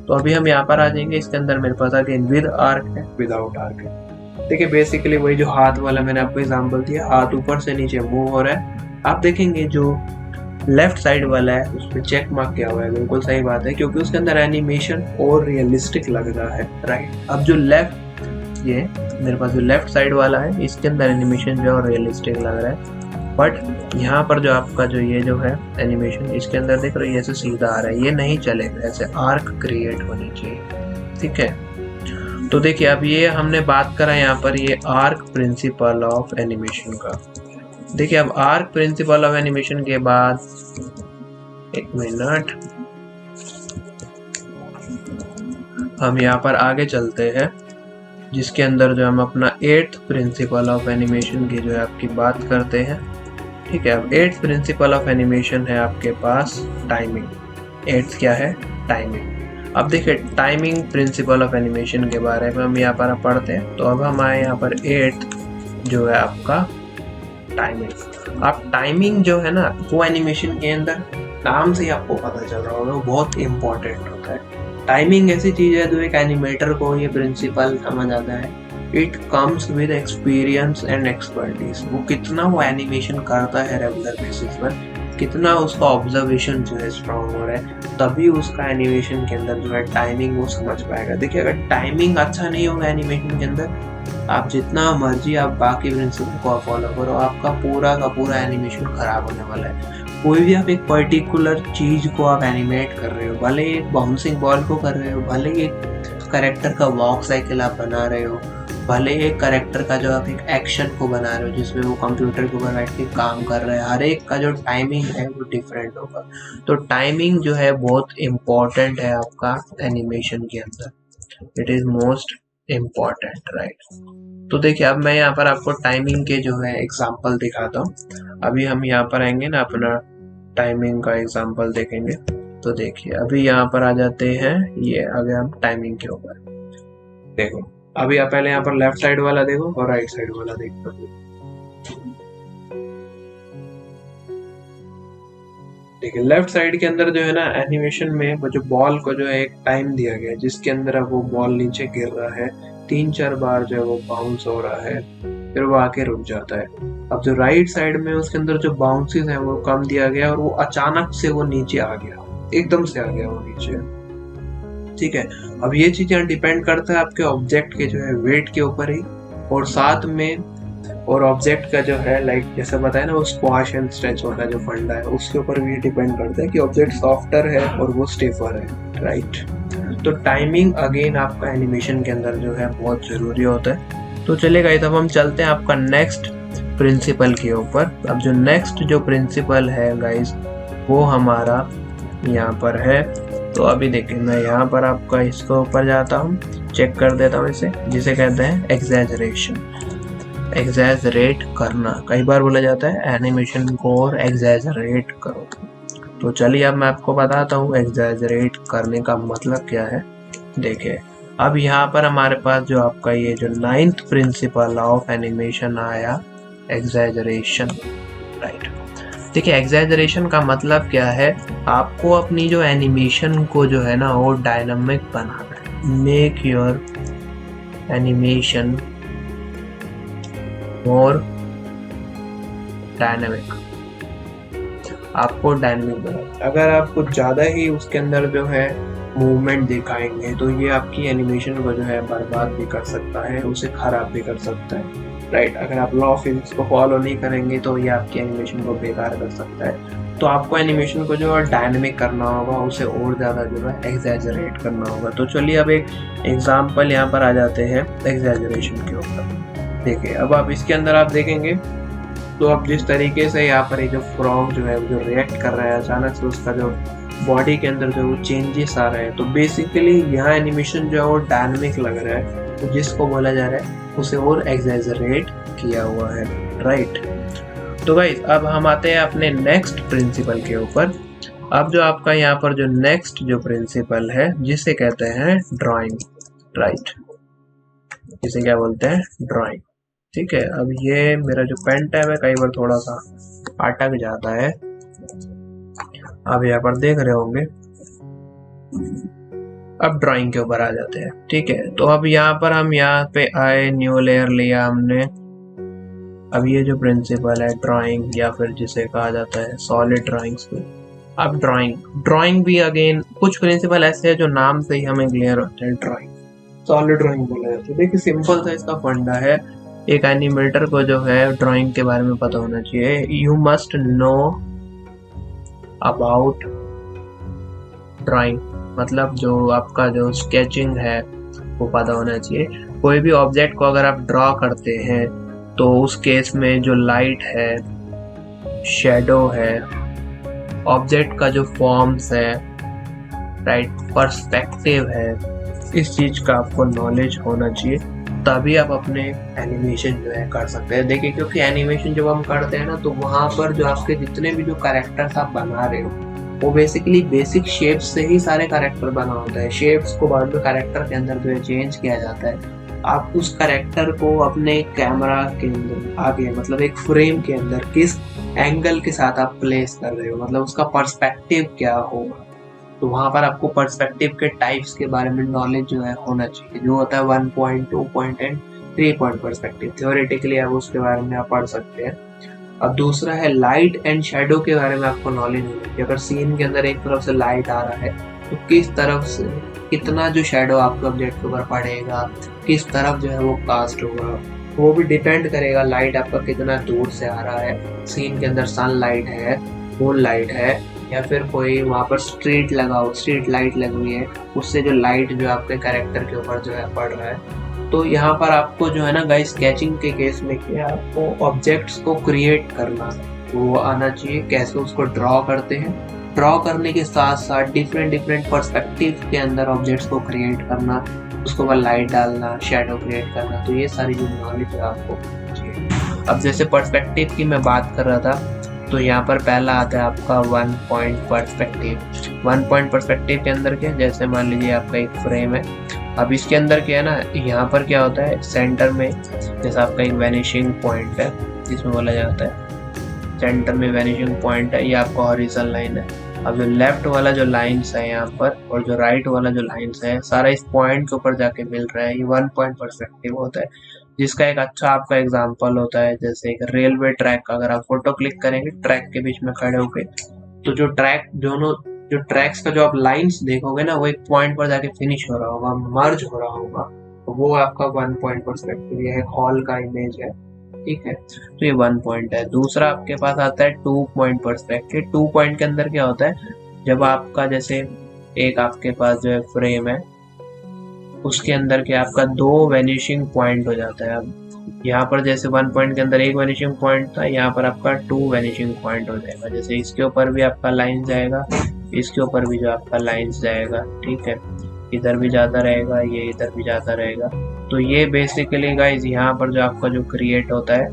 तो अभी हम यहाँ पर आ जाएंगे, इसके अंदर मेरे पास अगेन विद आर्क है, विदाउट आर्क है। देखिए बेसिकली वही जो हाथ वाला मैंने आपको एग्जांपल दिया, हाथ ऊपर से नीचे मूव हो रहा है। आप देखेंगे जो लेफ्ट साइड वाला है उस पर चेक मार्क किया हुआ है, बिल्कुल सही बात है, क्योंकि उसके अंदर एनिमेशन और रियलिस्टिक लग रहा है, राइट। अब जो लेफ्ट, ये मेरे पास जो लेफ्ट साइड वाला है इसके अंदर एनिमेशन जो है रियलिस्टिक लग रहा है, बट यहाँ पर जो आपका जो ये जो है एनिमेशन इसके अंदर देख रहे हो, ऐसे सीधा आ रहा है, ये नहीं चलेगा, ऐसे आर्क क्रिएट होनी चाहिए, ठीक है। तो देखिए अब ये हमने बात करा यहाँ पर ये आर्क प्रिंसिपल ऑफ एनिमेशन का। देखिए अब आर्क प्रिंसिपल ऑफ एनिमेशन के बाद, एक मिनट, हम यहाँ पर आगे चलते हैं, जिसके अंदर जो हम अपना 8th प्रिंसिपल ऑफ एनिमेशन की जो है आपकी बात करते हैं, ठीक है। अब 8th प्रिंसिपल ऑफ एनिमेशन है आपके पास टाइमिंग। 8th क्या है? टाइमिंग। अब देखिए टाइमिंग प्रिंसिपल ऑफ एनिमेशन के बारे में हम यहाँ पर पढ़ते हैं। तो अब हम आए यहाँ पर 8th जो है आपका टाइमिंग। अब टाइमिंग जो है ना वो एनिमेशन के अंदर नाम से ही आपको पता चल रहा होगा, वो बहुत इंपॉर्टेंट होता है। टाइमिंग ऐसी चीज है जो एक एनिमेटर को ये प्रिंसिपल समझ आता है। It comes with experience and expertise. वो कितना वो एनिमेशन करता है रेगुलर बेसिस पर, कितना उसका ऑब्जर्वेशन जो है स्ट्रॉन्ग हो रहा है, तभी उसका एनिमेशन के अंदर जो है टाइमिंग वो समझ पाएगा। देखिए अगर टाइमिंग अच्छा नहीं होगा एनिमेशन के अंदर, आप जितना मर्जी आप बाकी प्रिंसिपल को फॉलो करो, आपका पूरा का पूरा एनिमेशन खराब होने वाला है। कोई भी आप एक पर्टिकुलर चीज को आप एनिमेट कर रहे हो, भले एक बाउंसिंग बॉल को कर रहे हो, भले एक करेक्टर का वॉक साइकिल आप बना रहे हो, भले एक करेक्टर का जो आप एक एक्शन को बना रहे हो जिसमें वो कंप्यूटर के ऊपर बैठ के काम कर रहे हैं, हर एक का जो टाइमिंग है वो डिफरेंट होगा। तो टाइमिंग जो है बहुत इम्पोर्टेंट है आपका एनिमेशन के अंदर। It is most important, right. तो देखिए अब मैं यहाँ पर आपको टाइमिंग के जो है एग्जाम्पल दिखाता हूँ। अभी हम यहाँ पर आएंगे ना, अपना टाइमिंग का एग्जाम्पल देखेंगे। तो देखिए अभी यहाँ पर आ जाते हैं, ये आ गया हम टाइमिंग के ऊपर। देखो अभी आप पहले यहाँ पर लेफ्ट साइड वाला देखो और राइट साइड वाला देखो। देखिए लेफ्ट साइड के अंदर जो है ना एनिमेशन में वो जो बॉल को जो है एक टाइम दिया गया है, जिसके अंदर अब वो बॉल नीचे गिर रहा है, 3-4 बार जो है वो बाउंस हो रहा है, फिर वो आके रुक जाता है। अब जो राइट साइड में उसके अंदर जो बाउंसेस है वो कम दिया गया और वो अचानक से वो नीचे आ गया, एकदम से आ गया वो नीचे, ठीक है। अब ये चीजें डिपेंड करता है आपके ऑब्जेक्ट के जो है वेट के ऊपर ही, और साथ में और ऑब्जेक्ट का जो है लाइक जैसे बताया ना वो स्क्वाश एंड स्ट्रेच वाला जो फंडा है उसके ऊपर भी डिपेंड करता है कि ऑब्जेक्ट सॉफ्टर है और वो स्टिफर है, राइट। तो टाइमिंग अगेन आपका एनिमेशन के अंदर जो है बहुत जरूरी होता है। तो चलिए गाइस अब हम चलते हैं आपका नेक्स्ट प्रिंसिपल के ऊपर। अब जो नेक्स्ट जो प्रिंसिपल है गाइस वो हमारा यहाँ पर है। तो अभी देखिए मैं यहाँ पर आपका इसके ऊपर जाता हूँ, चेक कर देता हूँ इसे, जिसे कहते हैं एग्जैजरेशन। एग्जैजरेट करना, कई बार बोला जाता है एनिमेशन को और एग्जैजरेट करो। तो चलिए अब मैं आपको बताता हूँ एग्जैजरेट करने का मतलब क्या है। देखिए अब यहाँ पर हमारे पास जो आपका ये जो 9th प्रिंसिपल ऑफ एनिमेशन आया, एग्जैजरेशन, राइट। देखिए एग्जैजरेशन का मतलब क्या है, आपको अपनी जो एनिमेशन को जो है ना वो डायनामिक बनाना है। Make your animation more dynamic. आपको डायनामिक बनाना, अगर आप कुछ ज़्यादा ही उसके अंदर जो है मूवमेंट दिखाएंगे तो ये आपकी एनिमेशन को जो है बर्बाद भी कर सकता है, उसे खराब भी कर सकता है, राइट। अगर आप लॉ ऑफ फिजिक्स को फॉलो नहीं करेंगे तो ये आपकी एनिमेशन को बेकार कर सकता है। तो आपको एनिमेशन को जो है डायनामिक करना होगा, उसे और ज़्यादा जो है एग्जैजरेट करना होगा। तो चलिए अब एक एग्जांपल यहाँ पर आ जाते हैं एग्जैजरेशन के ऊपर। देखिए अब आप इसके अंदर आप देखेंगे तो अब जिस तरीके से यहाँ पर ये जो फ्रॉग जो है जो रिएक्ट कर रहा है, अचानक से उसका जो बॉडी के अंदर जो चेंजेस आ रहे हैं, तो बेसिकली यहाँ एनिमेशन जो है वो डायनामिक लग रहा है, तो जिसको बोला जा रहा है उसे और एग्जैजरेट किया हुआ है, राइट। तो गाइस अब हम आते हैं अपने नेक्स्ट प्रिंसिपल के ऊपर। अब जो आपका यहाँ पर जो नेक्स्ट जो प्रिंसिपल है जिसे कहते हैं ड्राइंग, राइट, जिसे क्या बोलते हैं ड्राइंग, ठीक है। अब ये मेरा जो पेन टैब है कई बार थोड़ा सा अटक जाता है, अब यहाँ पर देख रहे होंगे अब ड्राइंग के ऊपर आ जाते हैं। ठीक है, तो अब यहाँ पर हम यहाँ पे आए, न्यू लेयर लिया हमने। अब ये जो प्रिंसिपल है ड्राइंग या फिर जिसे कहा जाता है सॉलिड ड्राइंग्स पे, अब ड्राइंग भी अगेन कुछ प्रिंसिपल ऐसे है जो नाम से ही हमें क्लियर होते हैं। ड्राइंग सॉलिड ड्राइंग बोला जाता है। देखिए सिंपल सा इसका फंडा है, एक एनिमेटर को जो है ड्राइंग के बारे में पता होना चाहिए। You must know about drawing, मतलब जो आपका जो स्केचिंग है वो पता होना चाहिए। कोई भी ऑब्जेक्ट को अगर आप ड्रॉ करते हैं तो उस केस में जो लाइट है, शेडो है, ऑब्जेक्ट का जो फॉर्म्स है, राइट, पर्सपेक्टिव है, इस चीज का आपको नॉलेज होना चाहिए, तभी आप अपने एनिमेशन जो है कर सकते हैं। देखिए क्योंकि एनिमेशन जब हम करते हैं ना तो वहां पर जो आपके जितने भी जो कैरेक्टर्स आप बना रहे हो वो बेसिकली बेसिक शेप्स से ही सारे कैरेक्टर बना होता है। शेप्स को बाद में कैरेक्टर के अंदर जो है चेंज किया जाता है। आप उस कैरेक्टर को अपने कैमरा के अंदर आगे, मतलब एक फ्रेम के अंदर किस एंगल के साथ आप प्लेस कर रहे हो, मतलब उसका पर्सपेक्टिव क्या होगा, तो वहां पर आपको पर्सपेक्टिव के टाइप्स के बारे में नॉलेज जो है होना चाहिए, जो होता है 1 point, 2 point and 3 point perspective. Theoretically आप उसके बारे में आप पढ़ सकते हैं। अब दूसरा है लाइट एंड शेडो के बारे में आपको नॉलेज होनी चाहिए। अगर सीन के अंदर एक तरफ से लाइट आ रहा है तो किस तरफ से कितना जो शेडो आपके ऑब्जेक्ट के ऊपर पड़ेगा, किस तरफ जो है वो कास्ट होगा, वो भी डिपेंड करेगा लाइट आपका कितना दूर से आ रहा है। सीन के अंदर सन लाइट है, मून लाइट है, या फिर कोई वहाँ पर स्ट्रीट लाइट लगी हुई है, उससे जो लाइट जो आपके कैरेक्टर के ऊपर जो है पड़ रहा है। तो यहाँ पर आपको जो है ना गाइस, स्केचिंग के केस में क्या आपको ऑब्जेक्ट्स को क्रिएट करना वो आना चाहिए, कैसे उसको ड्रॉ करते हैं। ड्रॉ करने के साथ साथ डिफरेंट पर्सपेक्टिव के अंदर ऑब्जेक्ट्स को क्रिएट करना, उसके बाद लाइट डालना, शेडो क्रिएट करना, तो ये सारी जो नॉलेज है आपको चाहिए। अब जैसे पर्सपेक्टिव की मैं बात कर रहा था, तो यहाँ पर पहला आता है आपका 1 पॉइंट पर्सपेक्टिव। 1 पॉइंट पर्सपेक्टिव के अंदर क्या, जैसे मान लीजिए आपका एक फ्रेम है। अब इसके अंदर क्या है ना, यहाँ पर क्या होता है सेंटर में, जैसे आपका एक वैनिशिंग पॉइंट है जिसमें बोला जाता है सेंटर में वैनिशिंग पॉइंट है, ये आपका हॉरिजॉन्टल लाइन है। अब जो लेफ्ट वाला जो लाइन्स है यहाँ पर और जो राइट वाला जो लाइन्स है, सारा इस पॉइंट के ऊपर जाके मिल रहा है, ये 1 पॉइंट पर्सपेक्टिव होता है। जिसका एक अच्छा आपका एग्जांपल होता है जैसे एक रेलवे ट्रैक, अगर आप फोटो क्लिक करेंगे ट्रैक के बीच में खड़े होके, तो जो ट्रैक दोनों जो ट्रैक्स का जो आप लाइंस देखोगे ना, वो एक पॉइंट पर जाके फिनिश हो रहा होगा, मर्ज हो रहा होगा, तो वो आपका 1 पॉइंट पर्सपेक्टिव, ये हॉल का इमेज है। ठीक है, तो ये 1 पॉइंट है। दूसरा आपके पास आता है 2 पॉइंट पर्सपेक्टिव। 2 पॉइंट के अंदर क्या होता है, जब आपका जैसे एक आपके पास जो है फ्रेम है, उसके अंदर क्या आपका 2 वैनिशिंग पॉइंट हो जाता है। अब यहाँ पर जैसे 1 पॉइंट के अंदर एक वैनिशिंग पॉइंट था, यहाँ पर आपका 2 वैनिशिंग पॉइंट हो जाएगा। जैसे इसके ऊपर भी आपका लाइन जाएगा, इसके ऊपर भी जो आपका लाइंस जाएगा। ठीक है, इधर भी जाता रहेगा, ये इधर भी जाता रहेगा। तो ये बेसिकली गाइज यहाँ पर जो आपका जो क्रिएट होता है,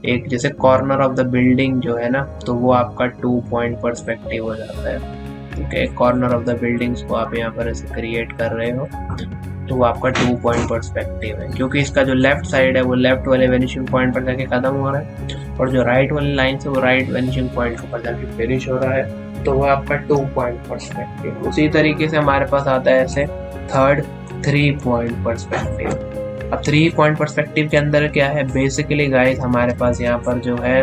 एक जैसे कॉर्नर ऑफ द बिल्डिंग जो है ना, तो वो आपका 2 पॉइंट पर्सपेक्टिव हो जाता है। ठीक है, कॉर्नर ऑफ द बिल्डिंग्स को आप यहाँ पर ऐसे क्रिएट कर रहे हो, तो वो आपका 2 पॉइंट पर्सपेक्टिव है, क्योंकि इसका जो लेफ्ट साइड है वो लेफ्ट वाले वेनिशिंग पॉइंट पर जाके खत्म हो रहा है, और जो राइट वाली लाइन से वो राइट वेनिशिंग पॉइंट के ऊपर जाके फिनिश हो रहा है, तो वो आपका 2 पॉइंट पर्सपेक्टिव। उसी तरीके से हमारे पास आता है ऐसे थर्ड 3 पॉइंट पर्सपेक्टिव। अब 3 पॉइंट पर्सपेक्टिव के अंदर क्या है, बेसिकली गाइस हमारे पास यहाँ पर जो है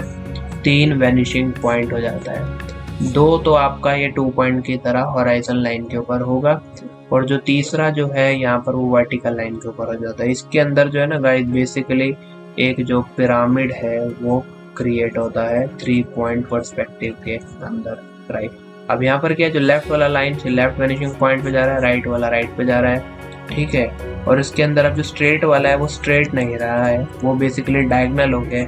3 वेनिशिंग पॉइंट हो जाता है। 2 तो आपका ये 2 पॉइंट की तरह हॉराइजन लाइन के ऊपर होगा, और जो तीसरा जो है यहाँ पर वो वर्टिकल लाइन के ऊपर हो जाता है। इसके अंदर जो है ना गाइस, बेसिकली एक जो पिरामिड है वो क्रिएट होता है 3 पॉइंट पर्सपेक्टिव के अंदर, राइट। अब यहाँ पर क्या है, जो लेफ्ट वाला लाइन से लेफ्ट वेनिशिंग पॉइंट पे जा रहा है, राइट वाला राइट पे जा रहा है। ठीक है, और इसके अंदर अब जो स्ट्रेट वाला है वो स्ट्रेट नहीं रहा है, वो बेसिकली डायगोनल हो गया,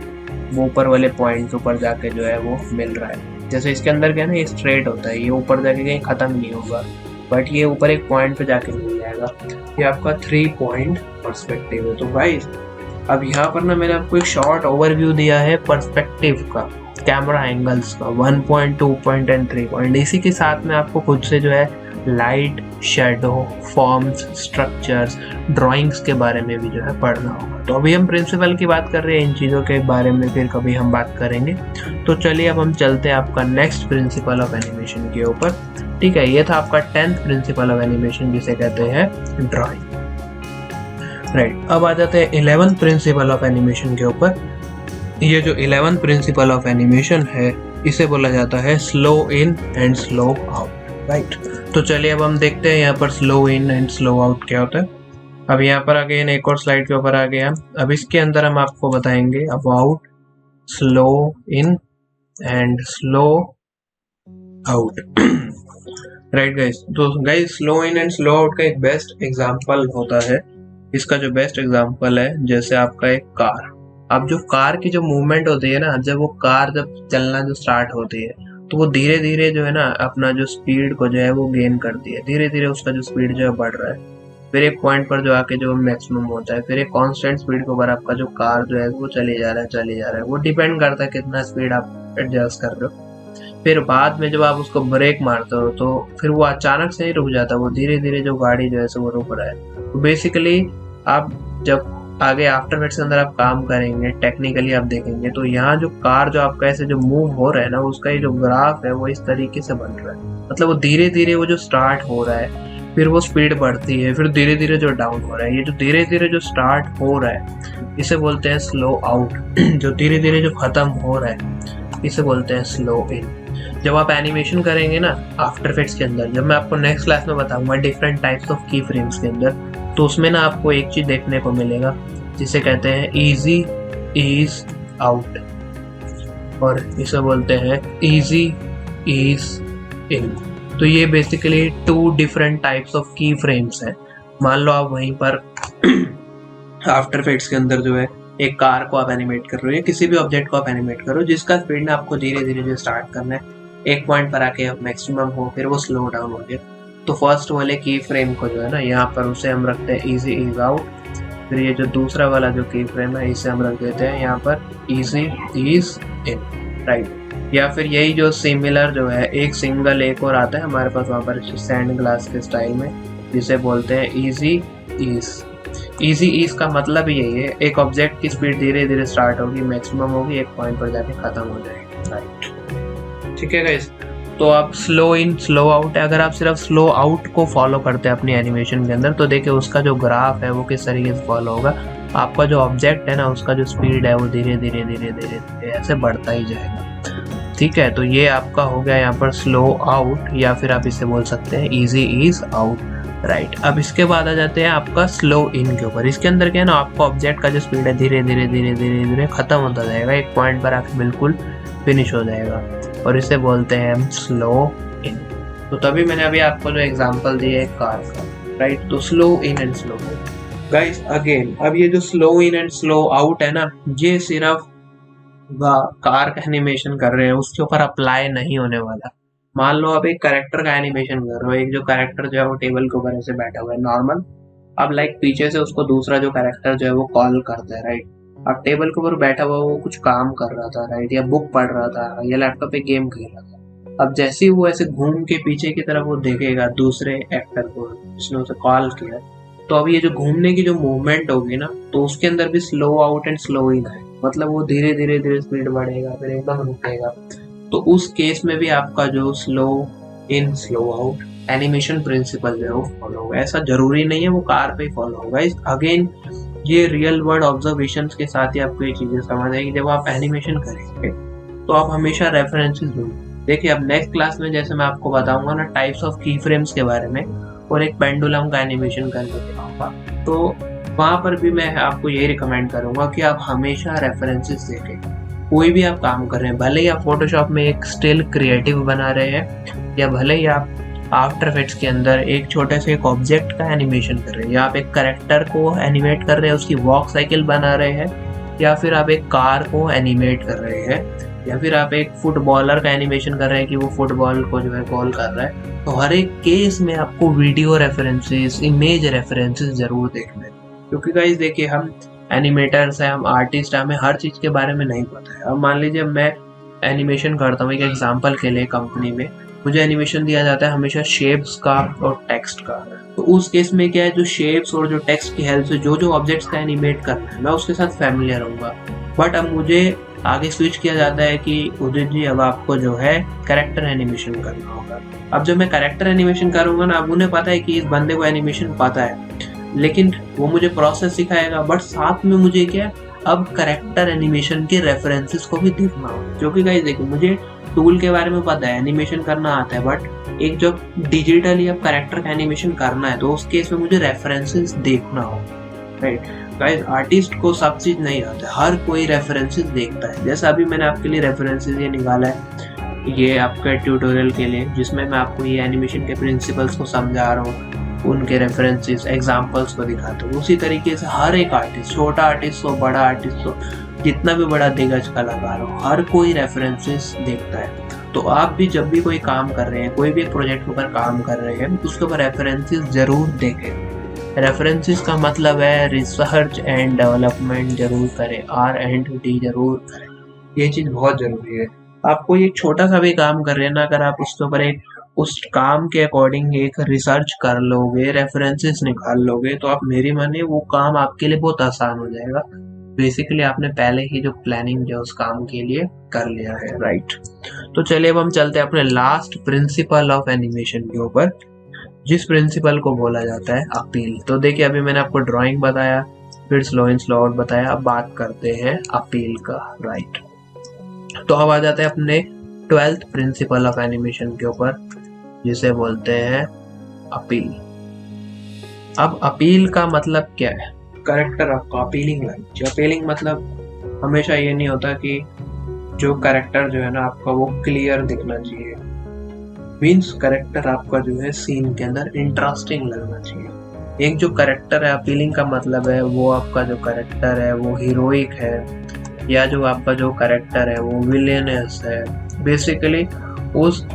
वो ऊपर वाले पॉइंट के ऊपर जाके जो है वो मिल रहा है। जैसे इसके अंदर क्या है ना, ये स्ट्रेट होता है, ये ऊपर जाके कहीं खत्म नहीं होगा, बट ये ऊपर एक पॉइंट पे जाके मिल जाएगा। ये आपका 3 पॉइंट पर्सपेक्टिव है। तो गाइस अब यहाँ पर ना मैंने आपको एक शॉर्ट ओवरव्यू दिया है पर्सपेक्टिव का, कैमरा एंगल्स का, 1 पॉइंट, 2 पॉइंट एंड 3 पॉइंट। इसी के साथ में आपको खुद से जो है light, shadow, forms, structures, drawings के बारे में भी जो है पढ़ना होगा। तो अभी हम प्रिंसिपल की बात कर रहे हैं, इन चीज़ों के बारे में फिर कभी हम बात करेंगे। तो चलिए अब हम चलते हैं आपका नेक्स्ट प्रिंसिपल ऑफ एनिमेशन के ऊपर। ठीक है, ये था आपका 10th प्रिंसिपल ऑफ एनिमेशन जिसे कहते हैं ड्राइंग। राइट, अब आ जाते हैं 11th प्रिंसिपल ऑफ एनिमेशन के ऊपर। ये जो 11th प्रिंसिपल ऑफ एनिमेशन है इसे बोला जाता है slow in and slow out. Right, तो चलिए अब हम देखते हैं यहाँ पर slow in and slow out क्या होता है। अब यहाँ पर आगे एक और स्लाइड के ऊपर आ गए हम। अब इसके अंदर हम आपको बताएंगे about slow in and slow out. Right guys, तो guys slow in and slow out का एक बेस्ट एग्जांपल होता है। इसका जो बेस्ट एग्जांपल है, जैसे आपका एक कार। अब जो कार की जो मूवमेंट होती है ना, जब वो कार जब चलना जो स्टार्ट होती है तो वो धीरे धीरे जो है ना अपना जो स्पीड को जो है वो गेन करती है। धीरे धीरे उसका जो स्पीड जो है बढ़ रहा है, फिर एक पॉइंट पर जो आके जो मैक्सिमम होता है, फिर एक कांस्टेंट स्पीड के ऊपर आपका जो कार जो है वो चले जा रहा है। वो डिपेंड करता है कितना स्पीड आप एडजस्ट कर रहे हो। फिर बाद में जब आप उसको ब्रेक मारते हो तो फिर वो अचानक से ही रुक जाता है, वो धीरे धीरे जो गाड़ी जो है वो रुक रहा है। तो बेसिकली आप जब आगे आफ्टर इफेक्ट्स के अंदर आप काम करेंगे, टेक्निकली आप देखेंगे तो यहाँ जो कार जो आपका ऐसे जो मूव हो रहा है ना, उसका ये जो ग्राफ है वो इस तरीके से बन रहा है। मतलब वो धीरे धीरे वो जो स्टार्ट हो रहा है, फिर वो स्पीड बढ़ती है, फिर धीरे धीरे जो डाउन हो रहा है। ये जो धीरे धीरे जो स्टार्ट हो रहा है इसे बोलते हैं स्लो आउट। जो धीरे धीरे जो खत्म हो रहा है इसे बोलते हैं स्लो इन। जब आप एनिमेशन करेंगे ना आफ्टर इफेक्ट्स के अंदर, जब मैं आपको नेक्स्ट क्लास में बताऊंगा डिफरेंट टाइप्स ऑफ की फ्रेम्स के अंदर, तो उसमें ना आपको एक चीज देखने को मिलेगा जिसे कहते हैं इजी ईज आउट, और इसे बोलते हैं इजी ईज इन। तो ये बेसिकली 2 डिफरेंट टाइप्स ऑफ की फ्रेम्स हैं। मान लो आप वहीं पर आफ्टर इफेक्ट्स के अंदर जो है एक कार को आप एनिमेट कर रहे हो या किसी भी ऑब्जेक्ट को आप एनिमेट कर रहे हो जिसका स्पीड ना आपको धीरे धीरे जो स्टार्ट करना है, एक पॉइंट पर आके मैक्सिमम हो, फिर वो स्लो डाउन हो गया। तो फर्स्ट वाले की फ्रेम को जो है ना यहाँ पर उसे हम रखते हैं इजी ईज आउट। फिर ये जो दूसरा वाला जो की फ्रेम है इसे हम रख देते हैं यहाँ पर इजी ईज इन। राइट, या फिर यही जो सिमिलर जो है एक सिंगल एक और आता है हमारे पास वहाँ पर सैंड ग्लास के स्टाइल में, जिसे बोलते हैं इजी ईज। इजी ईज का मतलब यही है, एक ऑब्जेक्ट की स्पीड धीरे धीरे स्टार्ट होगी, मैक्सिमम होगी, एक पॉइंट पर जाके खत्म हो जाएगी। राइट, ठीक है गाइस। तो आप स्लो इन स्लो आउट है, अगर आप सिर्फ स्लो आउट को फॉलो करते हैं अपनी एनिमेशन के अंदर तो देखिए उसका जो ग्राफ है वो किस तरीके से फॉलो होगा। आपका जो ऑब्जेक्ट है ना उसका जो स्पीड है वो धीरे धीरे धीरे धीरे धीरे ऐसे बढ़ता ही जाएगा। ठीक है, तो ये आपका हो गया यहाँ पर स्लो आउट, या फिर आप इसे बोल सकते हैं इजी ईज आउट। राइट, अब इसके बाद आ जाते हैं आपका स्लो इन के ऊपर। इसके अंदर क्या है ना, आपका ऑब्जेक्ट का जो स्पीड है धीरे धीरे धीरे धीरे धीरे खत्म होता जाएगा, एक पॉइंट पर आके बिल्कुल फिनिश हो जाएगा, और इसे बोलते हैं हम स्लो इन। तो तभी मैंने अभी आपको जो एग्जांपल दिया है कार का। राइट, तो slow in and slow out. Guys again, अब ये जो slow in and slow out है ना, ये सिर्फ कार का एनिमेशन कर रहे हैं उसके ऊपर अप्लाई नहीं होने वाला। मान लो आप एक कैरेक्टर का एनिमेशन कर रहे हो, एक जो कैरेक्टर जो है वो टेबल के ऊपर ऐसे बैठा हुआ है नॉर्मल। अब लाइक पीछे से उसको दूसरा जो कैरेक्टर जो है वो कॉल करता है। राइट, अब टेबल के ऊपर बैठा हुआ वो कुछ काम कर रहा था, राइट, या बुक पढ़ रहा था या लैपटॉप पे गेम खेल रहा था। अब जैसे ही वो ऐसे घूम के पीछे की तरफ वो देखेगा दूसरे एक्टर को जिसने उसे कॉल किया, तो अब ये जो घूमने की जो मूवमेंट होगी ना, तो उसके अंदर भी स्लो आउट एंड स्लो इन है। मतलब वो धीरे धीरे धीरे स्पीड बढ़ेगा, फिर एकदम रुकेगा। तो उस केस में भी आपका जो slow in slow out animation principle जो है वो फॉलो होगा। ऐसा जरूरी नहीं है वो कार पे ही फॉलो होगा। अगेन ये रियल वर्ल्ड ऑब्जर्वेशन के साथ ही आपको ये चीजें समझ आएगी। जब आप एनिमेशन करेंगे तो आप हमेशा रेफरेंसेस ढूंढें। देखिए अब नेक्स्ट क्लास में जैसे मैं आपको बताऊंगा ना टाइप्स ऑफ की फ्रेम्स के बारे में, और एक पेंडुलम का एनिमेशन करके दिखाऊंगा, तो वहां पर भी मैं आपको यही रिकमेंड करूंगा कि आप हमेशा रेफरेंसेस देखें। कोई भी आप काम कर रहे हैं, भले ही आप फोटोशॉप में एक स्टिल क्रिएटिव बना रहे हैं, या भले ही आप आफ्टर इफेक्ट्स के अंदर एक छोटे से एक ऑब्जेक्ट का एनिमेशन कर रहे हैं, या आप एक कैरेक्टर को एनिमेट कर रहे हैं, उसकी वॉक साइकिल बना रहे हैं, या फिर आप एक कार को एनिमेट कर रहे हैं, या फिर आप एक फुटबॉलर का एनिमेशन कर रहे हैं कि वो फुटबॉल को जो है गोल कर रहा है, तो हर एक केस में आपको वीडियो रेफरेंसेस, इमेज रेफरेंसेस जरूर देखने। क्योंकि गाइस देखिए हम एनिमेटर्स हैं, हम आर्टिस्ट हैं, हमें हर चीज़ के बारे में नहीं पता है। अब मान लीजिए मैं एनिमेशन करता हूँ एक एग्जांपल के लिए कंपनी में, मुझे एनिमेशन दिया जाता है हमेशा शेप्स का और टेक्स्ट का। तो उस केस में क्या है, जो शेप्स और जो टेक्स्ट की हेल्प से जो जो ऑब्जेक्ट्स का एनिमेट करना है मैं उसके साथ फैमिलियर रहूँगा। बट अब मुझे आगे स्विच किया जाता है कि उदित जी अब आपको जो है कैरेक्टर एनिमेशन करना होगा। अब जब मैं कैरेक्टर एनिमेशन करूँगा ना, अब उन्हें पता है कि इस बंदे को एनिमेशन पता है, लेकिन वो मुझे प्रोसेस सिखाएगा, बट साथ में मुझे क्या अब कैरेक्टर एनिमेशन के रेफरेंसेस को भी देखना होगा। क्योंकि गाइस देखो, मुझे टूल के बारे में पता है, एनिमेशन करना आता है, बट एक जब डिजिटली अब कैरेक्टर का एनिमेशन करना है तो उस केस में मुझे रेफरेंसेस देखना होगा, राइट। गाइस आर्टिस्ट को सब चीज नहीं आता है, हर कोई रेफरेंसेस देखता है। जैसा अभी मैंने आपके लिए रेफरेंसेस ये निकाला है, ये आपके ट्यूटोरियल के लिए, जिसमें मैं आपको ये एनिमेशन के प्रिंसिपल्स को समझा रहा हूँ, उनके रेफरेंसेस एग्जांपल्स को दिखाता हूँ। उसी तरीके से हर एक आर्टिस्ट, छोटा आर्टिस्ट हो बड़ा आर्टिस्ट हो, जितना भी बड़ा दिग्गज कलाकार हो, हर कोई रेफरेंसेस देखता है। तो आप भी जब भी कोई काम कर रहे हैं, कोई भी प्रोजेक्ट के ऊपर काम कर रहे हैं, उसके ऊपर रेफरेंसेस जरूर देखें। रेफरेंसेस का मतलब है रिसर्च एंड डेवलपमेंट जरूर करें, R&D जरूर करें, ये चीज़ बहुत ज़रूरी है। आप कोई एक छोटा सा भी काम कर रहे हैं ना, अगर आप उसके ऊपर एक उस काम के अकॉर्डिंग एक रिसर्च कर लोगे, रेफरेंसेस निकाल लोगे, तो आप मेरी मानिए वो काम आपके लिए बहुत आसान हो जाएगा। बेसिकली आपने पहले ही जो प्लानिंग जो उस काम के लिए कर लिया है, राइट। तो चलिए अब हम चलते हैं अपने लास्ट प्रिंसिपल ऑफ एनिमेशन के ऊपर, जिस प्रिंसिपल को बोला जाता है अपील। तो देखिए अभी मैंने आपको ड्राइंग बताया, फिर स्लो इन स्लो आउट बताया, अब बात करते हैं अपील का, राइट। तो अब आ जाते हैं अपने 12th प्रिंसिपल ऑफ एनिमेशन के ऊपर, जिसे बोलते हैं अपील। अब अपील का मतलब क्या है? कैरेक्टर आपका अपीलिंग लगे। अपीलिंग मतलब हमेशा ये नहीं होता कि जो कैरेक्टर जो है ना आपका वो क्लियर दिखना चाहिए, मीन्स कैरेक्टर आपका जो है सीन के अंदर इंटरेस्टिंग लगना चाहिए। एक जो कैरेक्टर है, अपीलिंग का मतलब है वो आपका जो कैरेक्टर है वो हीरोइक है, या जो आपका जो कैरेक्टर है वो विलेनस है। बेसिकली उस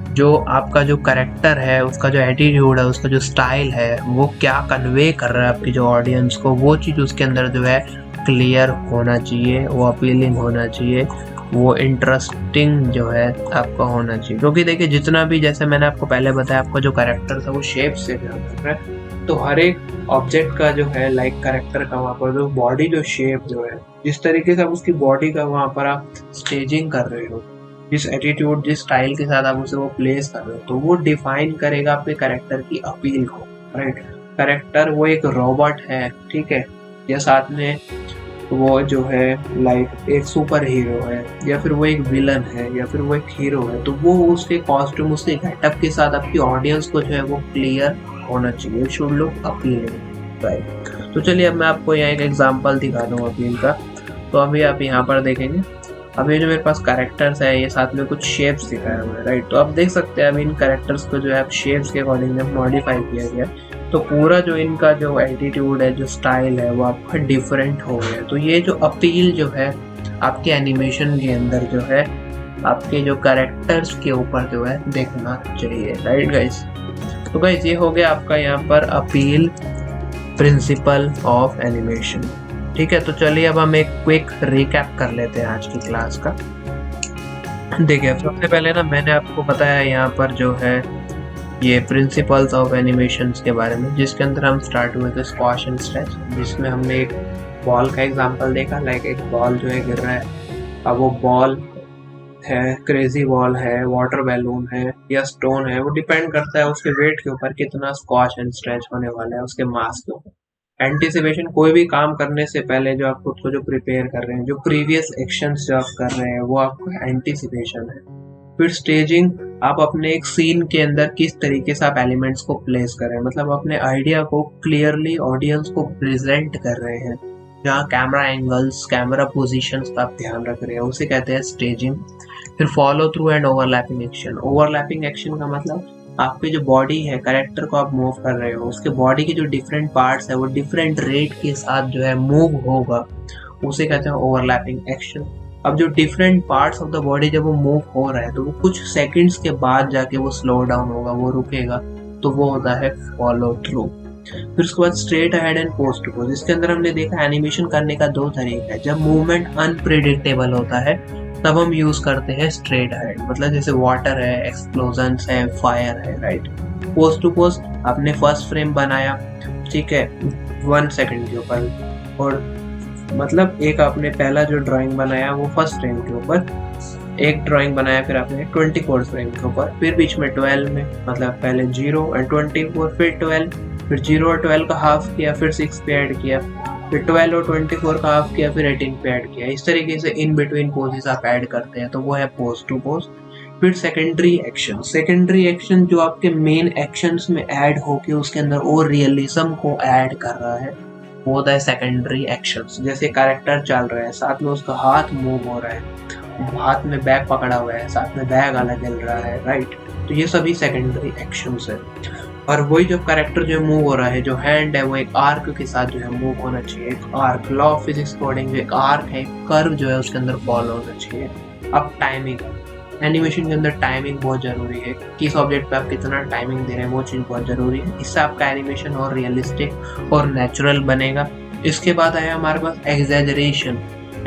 जो आपका जो कैरेक्टर है उसका जो एटीट्यूड है, उसका जो स्टाइल है, वो क्या कन्वे कर रहा है आपकी जो ऑडियंस को, वो चीज़ उसके अंदर जो है क्लियर होना चाहिए, वो अपीलिंग होना चाहिए, वो इंटरेस्टिंग जो है आपका होना चाहिए। क्योंकि देखिए जितना भी, जैसे मैंने आपको पहले बताया, आपका जो कैरेक्टर था वो शेप से ध्यान रख रहा है, तो हर एक ऑब्जेक्ट का जो है लाइक कैरेक्टर का वहाँ पर जो बॉडी जो शेप जो है, जिस तरीके से आप उसकी बॉडी का वहाँ पर आप स्टेजिंग कर रहे हो, जिस एटीट्यूड जिस स्टाइल के साथ आप उसे वो प्लेस कर रहे हो, तो वो डिफाइन करेगा आपके कैरेक्टर की अपील को, राइट। कैरेक्टर वो एक रोबोट है, ठीक है, या साथ में वो जो है लाइक एक सुपर हीरो है, या फिर वो एक विलन है, या फिर वो एक हीरो है, तो वो उसके कॉस्ट्यूम उसके गेटअप के साथ आपकी ऑडियंस को जो है वो क्लियर होना चाहिए, शुड लुक अपीलिंग, राइट। तो चलिए अब मैं आपको यहाँ एक एग्जांपल दिखा दूँ अपील का। तो अभी आप यहाँ पर देखेंगे, अभी जो मेरे पास कैरेक्टर्स है ये साथ में कुछ शेप्स दिखाए हुए हैं, राइट। तो आप देख सकते हैं अभी इन कैरेक्टर्स को जो है आप शेप्स के अकॉर्डिंग मॉडिफाई किया गया, तो पूरा जो इनका जो एटीट्यूड है, जो स्टाइल है, वो आपका डिफरेंट हो गया। तो ये जो अपील जो है आपके एनिमेशन के अंदर जो है आपके जो कैरेक्टर्स के ऊपर जो है देखना चाहिए, राइट गाइस। तो गाइस ये हो गया आपका यहाँ पर अपील प्रिंसिपल ऑफ एनिमेशन, ठीक है। तो चलिए अब हम एक क्विक रिकैप कर लेते हैं आज की क्लास का। देखिए सबसे पहले ना मैंने आपको बताया यहाँ पर जो है ये प्रिंसिपल्स ऑफ एनिमेशंस के बारे में, जिसके अंदर हम स्टार्ट हुए थे स्क्वॉश एंड स्ट्रेच, जिसमें हमने एक बॉल का एग्जांपल देखा, लाइक एक बॉल जो है गिर रहा है, अब वो बॉल है, क्रेजी बॉल है, वाटर बैलून है या स्टोन है, वो डिपेंड करता है उसके वेट के ऊपर कितना स्क्वॉश एंड स्ट्रेच होने वाला है, उसके मास के ऊपर। एंटिसिपेशन, कोई भी काम करने से पहले जो आप खुद को जो प्रिपेयर कर रहे हैं, जो प्रीवियस एक्शंस जो आप कर रहे हैं, वो आपका एंटिसिपेशन है। फिर स्टेजिंग, आप अपने एक सीन के अंदर किस तरीके से आप एलिमेंट्स को प्लेस कर रहे हैं, मतलब अपने आइडिया को क्लियरली ऑडियंस को प्रेजेंट कर रहे हैं, जहाँ कैमरा एंगल्स, कैमरा पोजीशंस का आप ध्यान रख रहे हैं, उसे कहते हैं स्टेजिंग। फिर follow through and overlapping action. Overlapping action का मतलब आपकी जो बॉडी है, कैरेक्टर को आप मूव कर रहे हो, उसके बॉडी के जो डिफरेंट पार्ट्स है वो डिफरेंट रेट के साथ जो है मूव होगा, उसे कहते हैं ओवरलैपिंग एक्शन। अब जो different parts of the body जब वो मूव हो रहा है तो वो कुछ सेकंड्स के बाद जाके वो स्लो डाउन होगा, वो रुकेगा, तो वो होता है फॉलो थ्रू। फिर उसके बाद straight ahead and post pose, इसके अंदर हमने देखा एनिमेशन करने का दो तरीका है। जब मूवमेंट अनप्रेडिक्टेबल होता है तब हम यूज करते हैं स्ट्रेट हेड, मतलब जैसे वाटर है, एक्सप्लोजन्स है, फायर है, राइट। पोस्ट टू पोस्ट आपने फर्स्ट फ्रेम बनाया, ठीक है, 1 सेकंड के ऊपर, और मतलब एक आपने पहला जो ड्राइंग बनाया वो फर्स्ट फ्रेम के ऊपर, एक ड्राइंग बनाया फिर आपने 24 फ्रेम के ऊपर, फिर बीच में 12 में, मतलब पहले 0 और 24, फिर 12, फिर 0 और 12 का हाफ किया, फिर 6 पे ऐड किया, फिर 12 और 24 का हाफ किया, फिर 18 पे ऐड किया। इस तरीके से इन बिटवीन पोजेस आप ऐड करते हैं, तो वो है पोस्ट टू पोस्ट। फिर सेकेंडरी एक्शन, सेकेंडरी एक्शन जो आपके मेन एक्शंस में ऐड होके उसके अंदर और रियलिज्म को ऐड कर रहा है, वो होता है सेकेंडरी एक्शंस। जैसे कैरेक्टर चल रहा है, साथ में उसका हाथ मूव हो रहा है, हाथ में बैग पकड़ा हुआ है, साथ में बैग अलग हिल रहा है, राइट। तो ये सभी सेकेंडरी एक्शंस है। और वही जो कैरेक्टर जो मूव हो रहा है, जो हैंड है, वो एक आर्क के साथ जो है मूव होना चाहिए, एक arc, law of physics according जो एक आर्क है, कर्व जो है उसके अंदर फॉलो होना चाहिए। अब टाइमिंग, एनिमेशन के अंदर टाइमिंग बहुत जरूरी है, किस ऑब्जेक्ट पे आप कितना टाइमिंग दे रहे हैं वो चीज़ बहुत जरूरी है। इससे आपका एनिमेशन और रियलिस्टिक और नेचुरल बनेगा। इसके बाद आया हमारे पास एग्जैजरेशन।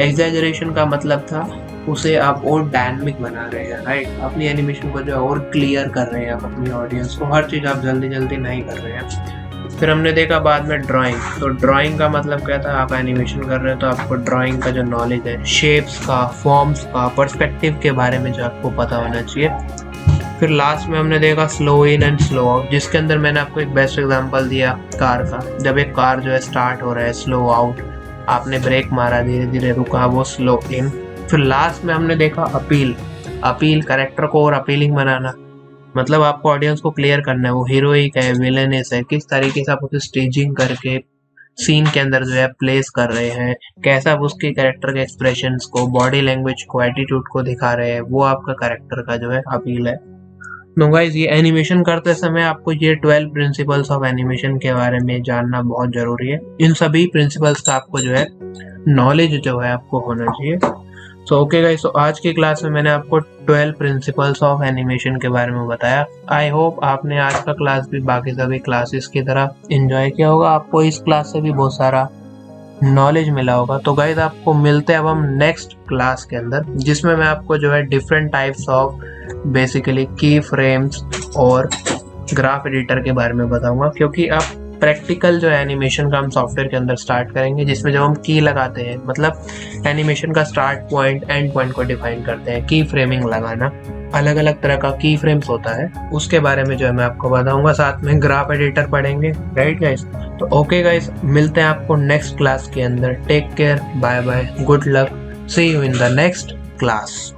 एग्जैजरेशन का मतलब था उसे आप और डायनामिक बना रहे हैं, राइट। अपनी एनिमेशन को जो है और क्लियर कर रहे हैं आप अपनी ऑडियंस को, हर चीज़ आप जल्दी जल्दी नहीं कर रहे हैं। फिर हमने देखा बाद में ड्राइंग। तो ड्राइंग का मतलब क्या था, आप एनिमेशन कर रहे हो तो आपको ड्राइंग का जो नॉलेज है, शेप्स का, फॉर्म्स का, पर्सपेक्टिव के बारे में जो आपको पता होना चाहिए। फिर लास्ट में हमने देखा slow in and slow out, जिसके अंदर मैंने आपको एक बेस्ट एग्जांपल दिया कार का। जब एक कार जो है स्टार्ट हो रहा है, स्लो आउट, आपने ब्रेक मारा, धीरे धीरे रुका, वो स्लो इन। फिर लास्ट में हमने देखा अपील। अपील, कैरेक्टर को और अपीलिंग बनाना, मतलब आपको ऑडियंस को क्लियर करना है वो हीरोइक है, विलेनस है, किस तरीके से आप उसे स्टेजिंग करके सीन के अंदर जो है प्लेस कर रहे हैं, कैसा आप उसके कैरेक्टर के एक्सप्रेशंस को, बॉडी लैंग्वेज को, एटीट्यूड को दिखा रहे हैं, वो आपका कैरेक्टर का जो है अपील है। नो गाइस, ये एनिमेशन करते समय आपको ये 12 प्रिंसिपल्स ऑफ एनिमेशन के बारे में जानना बहुत जरूरी है। इन सभी प्रिंसिपल्स का आपको जो है नॉलेज जो है आपको होना चाहिए। सो ओके गाइस, तो आज की क्लास में मैंने आपको 12 प्रिंसिपल्स ऑफ एनिमेशन के बारे में बताया। आई होप आपने आज का क्लास भी बाकी सभी क्लासेस की तरह एंजॉय किया होगा, आपको इस क्लास से भी बहुत सारा नॉलेज मिला होगा। तो गाइस, आपको मिलते हैं अब हम नेक्स्ट क्लास के अंदर, जिसमें मैं आपको जो है डिफरेंट टाइप्स ऑफ बेसिकली की फ्रेम्स और ग्राफ एडिटर के बारे में बताऊंगा, क्योंकि आप प्रैक्टिकल जो है एनिमेशन का हम सॉफ्टवेयर के अंदर स्टार्ट करेंगे, जिसमें जब हम की लगाते हैं, मतलब एनिमेशन का स्टार्ट पॉइंट एंड पॉइंट को डिफाइन करते हैं, की फ्रेमिंग लगाना, अलग अलग तरह का की फ्रेम्स होता है, उसके बारे में जो है मैं आपको बताऊंगा। साथ में ग्राफ एडिटर पढ़ेंगे, राइट गाइस। तो ओके गाइस, मिलते हैं आपको नेक्स्ट क्लास के अंदर। Take care, bye bye, good luck, see you in the next class.